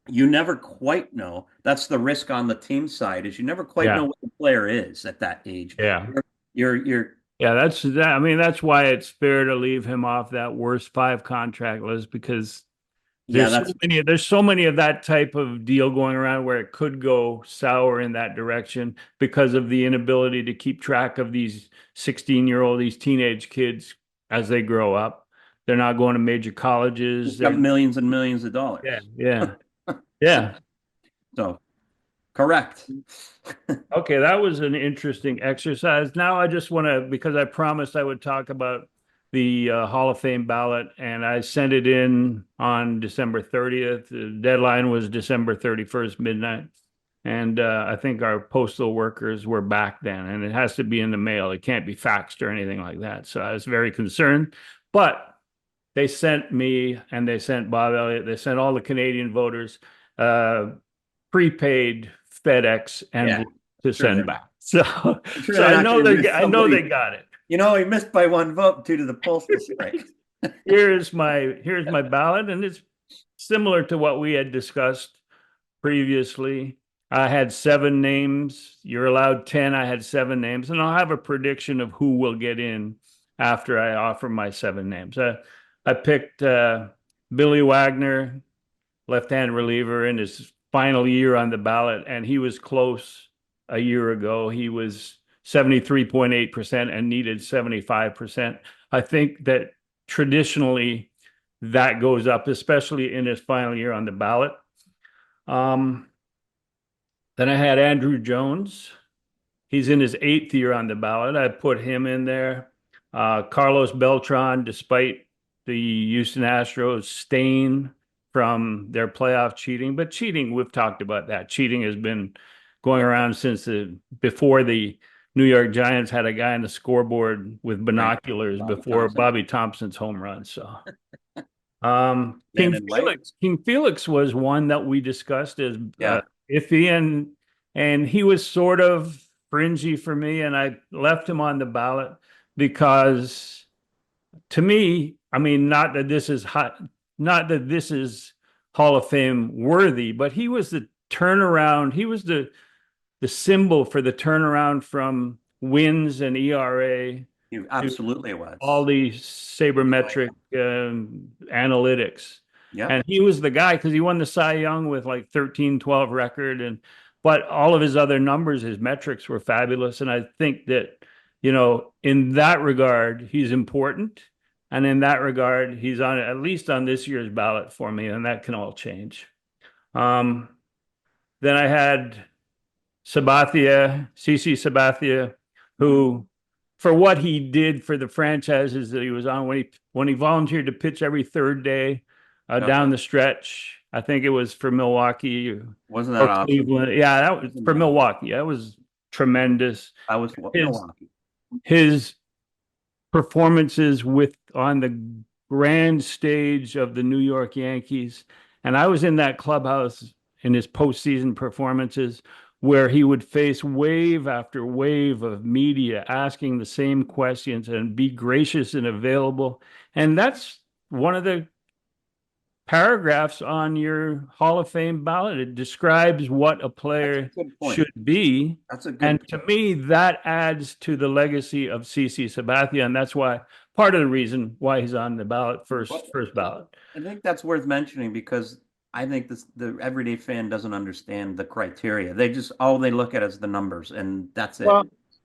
you never quite know. That's the risk on the team side is you never quite Yeah. know what the player is at that age. Yeah. You're Yeah, that's that. I mean, that's why it's fair to leave him off that worst five contract list because Yeah, that's There's so many of that type of deal going around where it could go sour in that direction because of the inability to keep track of these 16-year-old, these teenage kids as they grow up. They're not going to major colleges. got They're millions and millions of dollars. yeah, yeah, So, yeah. so correct. Okay, that was an interesting exercise. Now I just want to, because I promised I would talk about the Hall of Fame ballot, and I sent it in on December 30th. The deadline was December 31st, midnight. And I think our postal workers were back then, and it has to be in the mail. It can't be faxed or anything like that. So I was very concerned. But they sent me and they sent Bob Elliott, they sent all the Canadian voters uh, prepaid FedEx Yeah, envelope to sure send they back. So, I'm sure so they actually missed I know they somebody. got it. He missed by one vote due to the postal strike. Here's my ballot, and it's similar to what we had discussed previously. I had 7 names. You're allowed 10. I had 7 names, and I'll have a prediction of who will get in after I offer my 7 names. I picked Billy Wagner, left-hand reliever, in his final year on the ballot, and he was close a year ago. He was 73.8% and needed 75%. I think that traditionally that goes up, especially in his final year on the ballot. Um, then I had Andrew Jones. He's in his 8th year on the ballot. I put him in there. Carlos Beltran, despite the Houston Astros stain from their playoff cheating, but cheating, we've talked about that. Cheating has been going around since before the New York Giants had a guy on the scoreboard with Right. binoculars Bobby before Thompson. Bobby Thompson's home run. So Man in white. King Felix was one that we discussed as Yeah. iffy, and he was sort of fringy for me, and I left him on the ballot because to me, I mean, not that this is Hall of Fame worthy, but he was the turnaround. He was the symbol for the turnaround from wins and ERA He to absolutely was. all these sabermetric analytics. Yep. And he was the guy because he won the Cy Young with like 13-12 record. But all of his other numbers, his metrics were fabulous. And I think that, in that regard, he's important. And in that regard, he's on at least on this year's ballot for me, and that can all change. Um, then I had CC Sabathia, who, for what he did for the franchises that he was on, when he volunteered to pitch every third day down the stretch. I think it was for Milwaukee Wasn't that or awesome? Cleveland. Yeah, that was for Milwaukee. That was tremendous. I was Milwaukee. His performances on the grand stage of the New York Yankees, and I was in that clubhouse in his postseason performances, where he would face wave after wave of media asking the same questions and be gracious and available. And that's one of the paragraphs on your Hall of Fame ballot. It describes what a player should be. That's a good And point. to me, that adds to the legacy of CC Sabathia. And that's why part of the reason why he's on the ballot first ballot. I think that's worth mentioning because I think the everyday fan doesn't understand the criteria. All they look at is the numbers, and that's it. Well,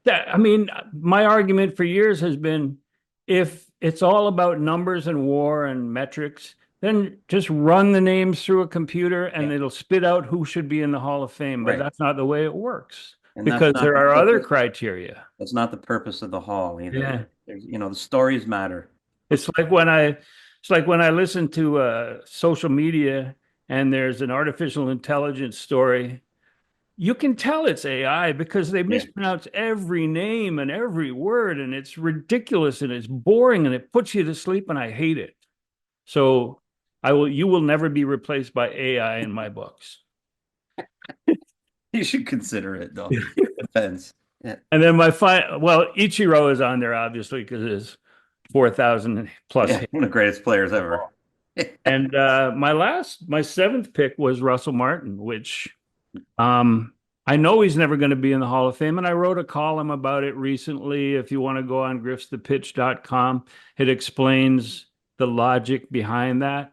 I mean, my argument for years has been if it's all about numbers and war and metrics, then just run the names through a computer and it'll spit out who should be in the Hall of Fame. But that's not the way it works because there are other criteria. That's not the purpose of the Hall either. Yeah. The stories matter. It's like when I listen to social media and there's an artificial intelligence story. You can tell it's AI because they mispronounce every name and every word, and it's ridiculous and it's boring and it puts you to sleep, and I hate it. So you will never be replaced by AI in my books. You should consider it though. It depends. Yeah. And then Ichiro is on there obviously because his 4,000 plus. Yeah, one of the greatest players ever. And my seventh pick was Russell Martin, which I know he's never going to be in the Hall of Fame, and I wrote a column about it recently. If you want to go on griffsthepitch.com, it explains the logic behind that.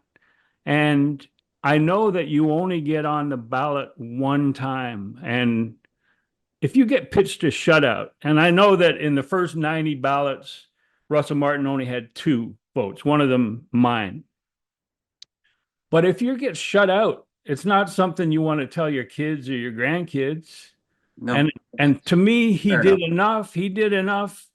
And I know that you only get on the ballot one time. And if you get pitched a shutout, and I know that in the first 90 ballots, Russell Martin only had 2 votes, one of them mine. But if you get shut out, it's not something you want to tell your kids or your grandkids. No, And and to me, he fair did enough. enough. He did enough.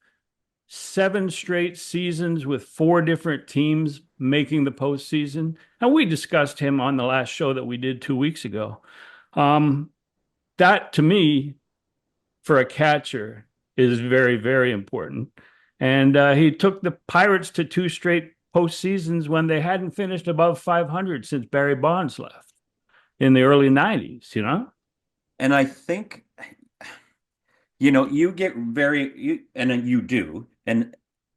7 straight seasons with 4 different teams making the postseason. And we discussed him on the last show that we did 2 weeks ago. Um, that to me, for a catcher, is very, very important. And he took the Pirates to 2 straight postseasons when they hadn't finished above 500 since Barry Bonds left in the early 90s, you know? And I think, you get and you do, and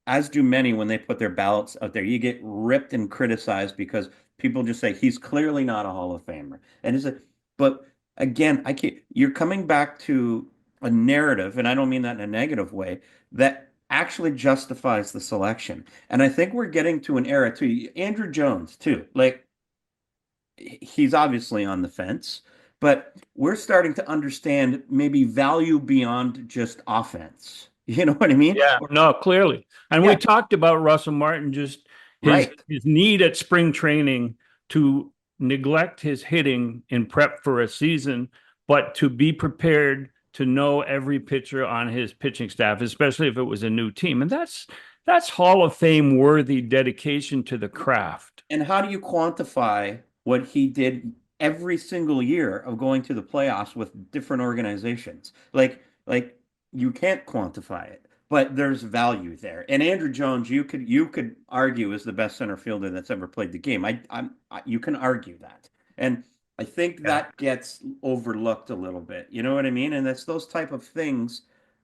as do many when they put their ballots out there, you get ripped and criticized because people just say he's clearly not a Hall of Famer. And but again, I can't, you're coming back to a narrative, and I don't mean that in a negative way, that actually justifies the selection. And I think we're getting to an era too. Andrew Jones, too. Like, he's obviously on the fence, but we're starting to understand maybe value beyond just offense. You know what I mean? Yeah, no, clearly. And we Yeah, talked about Russell Martin, just his right. his need at spring training to neglect his hitting in prep for a season, but to be prepared to know every pitcher on his pitching staff, especially if it was a new team. And that's Hall of Fame worthy dedication to the craft. And how do you quantify what he did every single year of going to the playoffs with different organizations? Like you can't quantify it, but there's value there. And Andrew Jones, you could argue is the best center fielder that's ever played the game. You can argue that. And I think Yeah. that gets overlooked a little bit. You know what I mean? And that's those type of things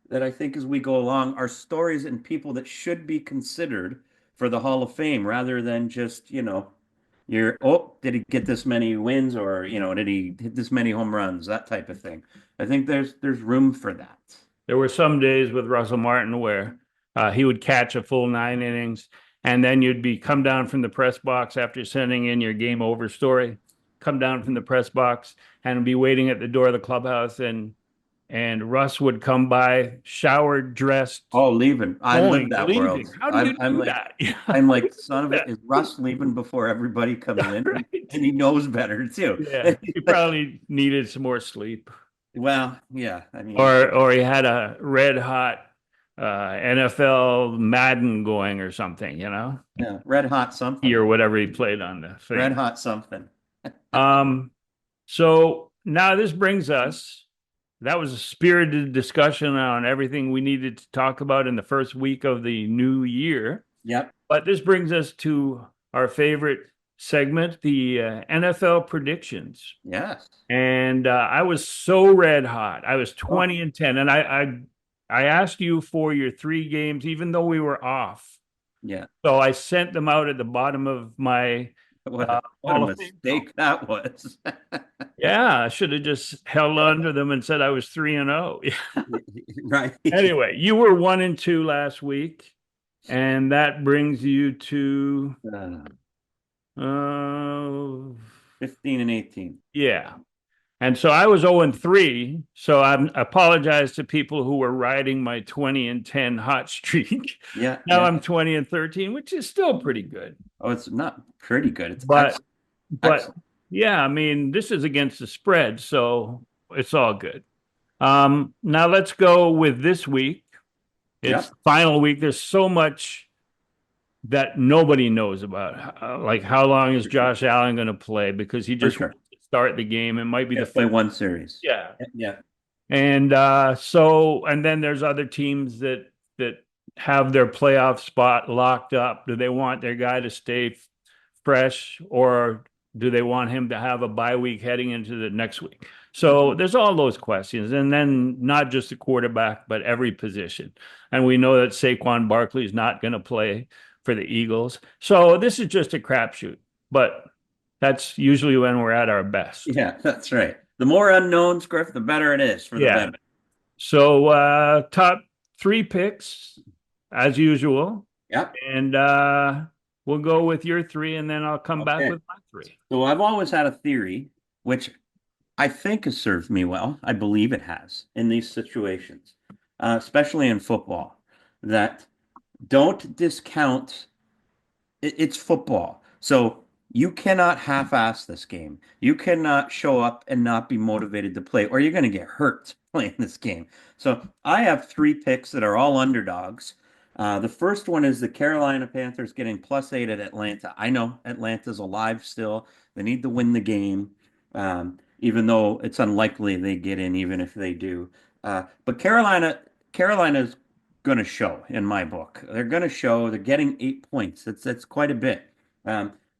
that I think as we go along are stories and people that should be considered for the Hall of Fame rather than just, did he get this many wins or, did he hit this many home runs, that type of thing. I think there's room for that. There were some days with Russell Martin where he would catch a full 9 innings, and then you'd be come down from the press box after sending in your game over story, come down from the press box and be waiting at the door of the clubhouse, and Russ would come by, showered, dressed, Oh, leaving. I live going, that leaving. world. How do I'm you I'm do like that? Yeah, I'm how do like, you son do of a, that? is Russ leaving before everybody comes in? Right. And he knows better too. Yeah, he probably needed some more sleep. Well, yeah, I mean, Or he had a red hot NFL Madden going or something, yeah, red hot something. or whatever he played on the Red thing. hot something. Um, so now this brings us. That was a spirited discussion on everything we needed to talk about in the first week of the new year. Yep. But this brings us to our favorite segment, the NFL predictions. Yes. And I was so red hot. I was Oh, 20-10, and I asked you for your 3 games, even though we were off. yeah. So I sent them out at the bottom of my What a Hall of Fame column. mistake that was. Yeah, I should have just held on to them and said I was 3-0. Right. Anyway, you were 1-2 last week, and that brings you to Uh, uh 15 and 18. yeah. And so I was 0-3. So I apologize to people who were riding my 20-10 hot streak. Yeah, Now yeah. I'm 20-13, which is still pretty good. Oh, it's not pretty good. It's But excellent. but Excellent. yeah, I mean, this is against the spread, so it's all good. Now let's go with this week. It's Yep, the final week. There's so much that nobody knows about. Like how long is for sure. Josh Allen going to play? Because he For just sure. wants to start the game. It might be Yeah, the play fifth. one series. Yeah. Yeah. And and then there's other teams that have their playoff spot locked up. Do they want their guy to stay fresh, or do they want him to have a bye week heading into the next week? So there's all those questions. And then not just the quarterback, but every position. And we know that Saquon Barkley is not going to play for the Eagles. So this is just a crapshoot, but that's usually when we're at our best. Yeah, that's right. The more unknowns, Griff, the better it is for the Yeah. better. So top 3 picks as usual. Yep. And we'll go with your three, and then I'll come back Okay. with my three. So I've always had a theory, which I think has served me well. I believe it has in these situations, especially in football, that don't discount it's football. So you cannot half-ass this game. You cannot show up and not be motivated to play, or you're going to get hurt playing this game. So I have three picks that are all underdogs. The first one is the Carolina Panthers getting +8 at Atlanta. I know Atlanta's alive still. They need to win the game, even though it's unlikely they get in, even if they do. But Carolina's going to show in my book. They're going to show they're getting 8 points. That's quite a bit.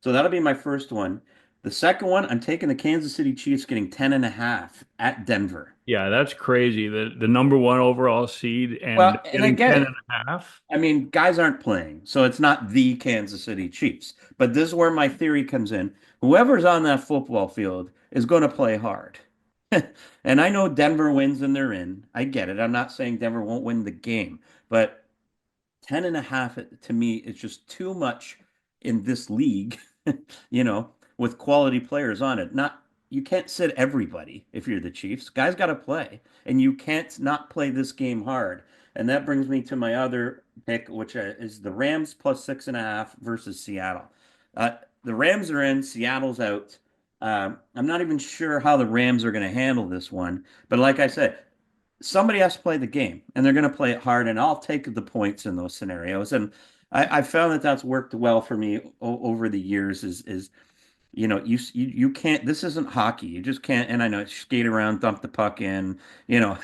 So that'll be my first one. The second one, I'm taking the Kansas City Chiefs getting 10.5 at Denver. Yeah, that's crazy. The number one overall seed and Well, and I getting get 10 it. and a half. I mean, guys aren't playing, so it's not the Kansas City Chiefs. But this is where my theory comes in. Whoever's on that football field is going to play hard. And I know Denver wins and they're in. I get it. I'm not saying Denver won't win the game, but 10.5 to me is just too much in this league, you know, with quality players on it. Not you can't sit everybody if you're the Chiefs. Guys got to play, and you can't not play this game hard. And that brings me to my other pick, which is the Rams +6.5 versus Seattle. Uh, the Rams are in, Seattle's out. I'm not even sure how the Rams are going to handle this one, but like I said, somebody has to play the game and they're going to play it hard, and I'll take the points in those scenarios. And I found that that's worked well for me over the years is you can't, this isn't hockey. You just can't, and I know, skate around, dump the puck in, you know,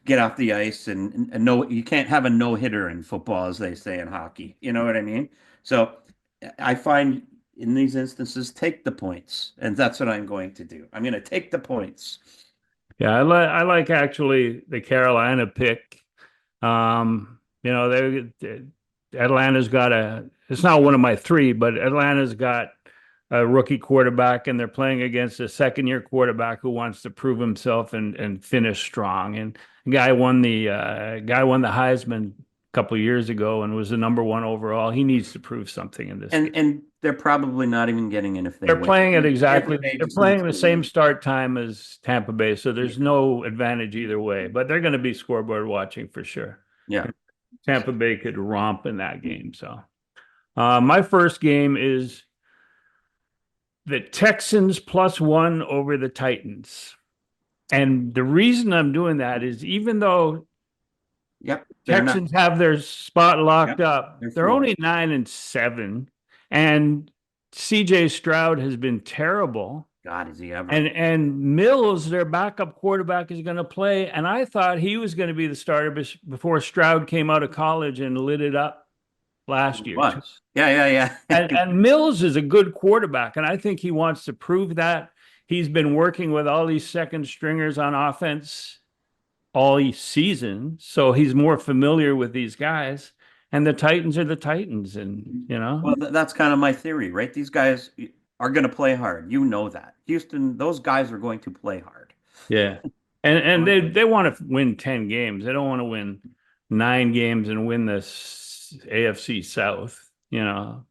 get off the ice, and no, you can't have a no hitter in football, as they say in hockey. You know what I mean? So I find in these instances, take the points, and that's what I'm going to do. I'm going to take the points. Yeah, I like actually the Carolina pick. Atlanta's got it's not one of my three, but Atlanta's got a rookie quarterback, and they're playing against a second-year quarterback who wants to prove himself and finish strong. And the guy won the Heisman a couple of years ago and was the number one overall. He needs to prove something in this game. And they're probably not even getting in if they They're win. playing it Tampa exactly. Bay They're just needs playing the to same win. start time as Tampa Bay, so there's no advantage either way. But they're going to be scoreboard watching for sure. Yeah. Tampa Bay could romp in that game. So, my first game is the Texans +1 over the Titans. And the reason I'm doing that is even though Yep. They're not. Texans have their spot locked Yep. up, They're they're flawed. only 9-7, and CJ Stroud has been terrible. God, is he ever? And Mills, their backup quarterback, is going to play. And I thought he was going to be the starter before Stroud came out of college and lit it up He last year too. was. Yeah, yeah, And, yeah. and Mills is a good quarterback, and I think he wants to prove that. He's been working with all these second stringers on offense all season, so he's more familiar with these guys. And the Titans are the Titans, and Well, that's kind of my theory, right? These guys are going to play hard. You know that. Houston, those guys are going to play hard. yeah. And they want to win 10 games. They don't want to win 9 games and win this AFC South. Right.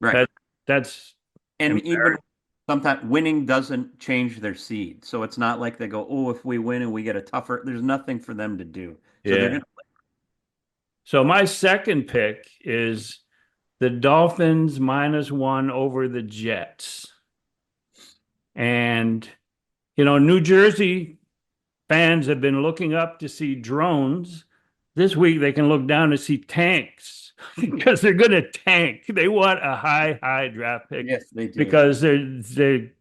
That that's And even embarrassing. sometimes winning doesn't change their seed. So it's not like they go, oh, if we win and we get a tougher, there's nothing for them to do. So they're Yeah. going to, So my second pick is the Dolphins -1 over the Jets. And New Jersey fans have been looking up to see drones. This week they can look down to see tanks because they're going to tank. They want a high draft pick yes, they do. because they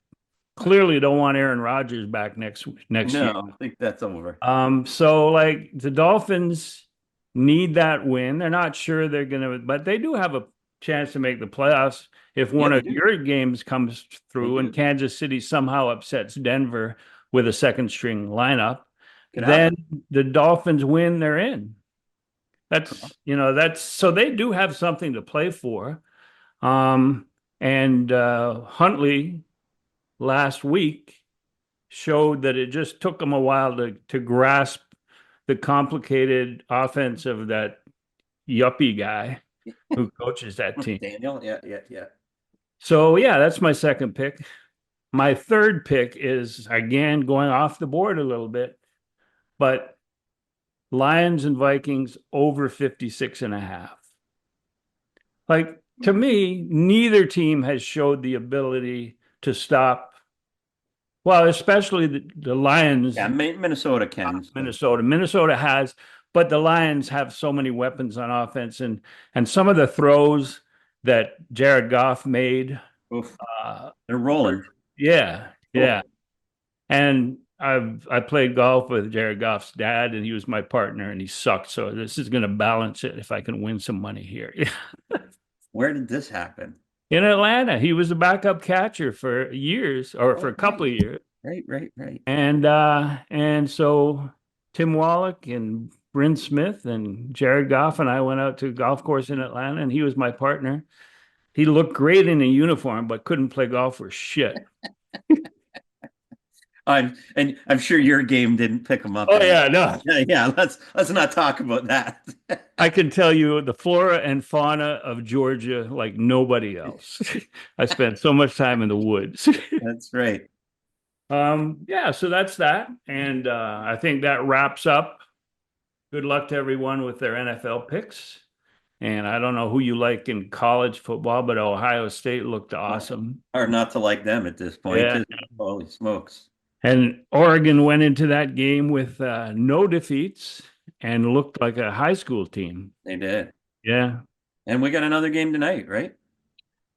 clearly don't want Aaron Rodgers back next year. No, I think that's over. So like the Dolphins need that win. They're not sure they're gonna, but they do have a chance to make the playoffs if Yeah, one they of do. your games comes They through and do. Kansas City somehow upsets Denver with a second string lineup. Could Then happen. the Dolphins win, they're in. That's so they do have something to play for. And Huntley last week showed that it just took them a while to grasp the complicated offense of that yuppie guy. who coaches that team. Daniel. Yeah, yeah, yeah. So yeah, that's my second pick. My third pick is again going off the board a little bit, but Lions and Vikings over 56 and a half. Like to me, neither team has showed the ability to stop. Well, especially the Lions, Yeah, Minnesota can. So. Minnesota. Minnesota has, but the Lions have so many weapons on offense, and some of the throws that Jared Goff made. Oof, Uh, they're rolling. yeah, Oh, yeah. And I played golf with Jared Goff's dad, and he was my partner, and he sucked. So this is going to balance it if I can win some money here. where did this happen? In Atlanta, he was a backup catcher for years, or for Oh, a couple right, of years. right, right, right. And so Tim Wallach and Bryn Smith and Jared Goff and I went out to a golf course in Atlanta, and he was my partner. He looked great in a uniform, but couldn't play golf for shit. I'm sure your game didn't pick them up Oh any. yeah, no. Yeah, yeah. Let's not talk about that. I can tell you the flora and fauna of Georgia like nobody else. I spent so much time in the woods. That's right. Yeah, so that's that. And I think that wraps up. Good luck to everyone with their NFL picks. And I don't know who you like in college football, but Ohio State looked awesome. Hard not to like them at this point. Yeah. Isn't it? Holy smokes. And Oregon went into that game with no defeats and looked like a high school team. They did. Yeah. And we got another game tonight, right?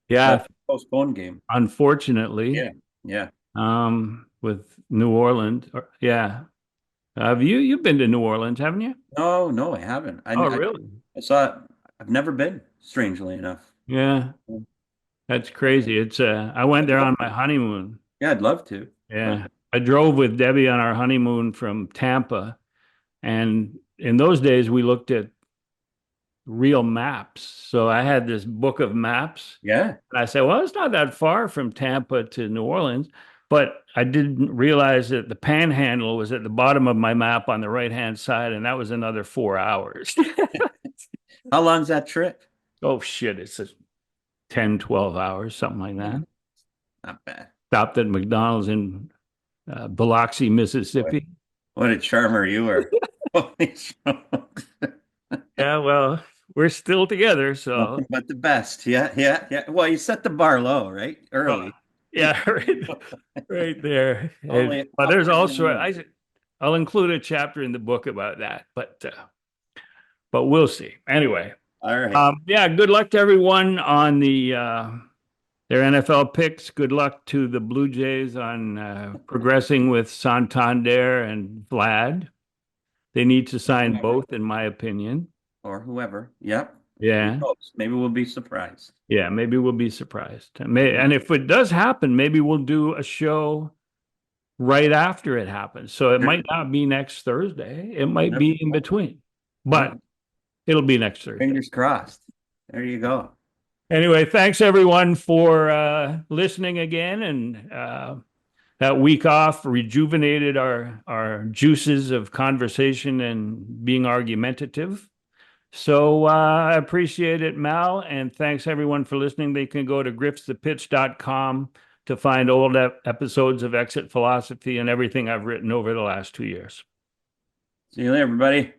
Yeah. That's a postponed game. Unfortunately, Yeah. Yeah. with New Orleans. Yeah. Have you've been to New Orleans, haven't you? No, no, I haven't. Oh, really? I saw it. I've never been, strangely enough. Yeah. That's crazy. It's I went there on my honeymoon. Yeah, I'd love to. Yeah. I drove with Debbie on our honeymoon from Tampa. And in those days, we looked at real maps. So I had this book of maps. Yeah. And I said, well, it's not that far from Tampa to New Orleans. But I didn't realize that the panhandle was at the bottom of my map on the right-hand side. And that was another 4 hours. How long's that trip? Oh, shit. It's a 10, 12 hours, something like Yeah, that. not bad. Stopped at McDonald's in Biloxi, Mississippi. What a charmer you were. Holy smokes. Yeah, well, we're still together, so Nothing but the best. Yeah, yeah, yeah. Well, you set the bar low, right? uh, Early. yeah, right there. Only a But there's couple of also minutes. I'll include a chapter in the book about that, but we'll see. Anyway, All right. yeah, good luck to everyone on their NFL picks. Good luck to the Blue Jays on progressing with Santander and Vlad. They need to sign both, in my opinion. Or whoever. Yep. Who Yeah. knows? Maybe we'll be surprised. Yeah, maybe we'll be surprised. And if it does happen, maybe we'll do a show right after it happens. So it might not be next Thursday. It might be in between, but it'll be next Thursday. Fingers crossed. There you go. Anyway, thanks everyone for listening again. And that week off rejuvenated our juices of conversation and being argumentative. So I appreciate it, Mal, and thanks everyone for listening. They can go to griffsthepitch.com to find old episodes of Exit Philosophy and everything I've written over the last 2 years. See you later, everybody.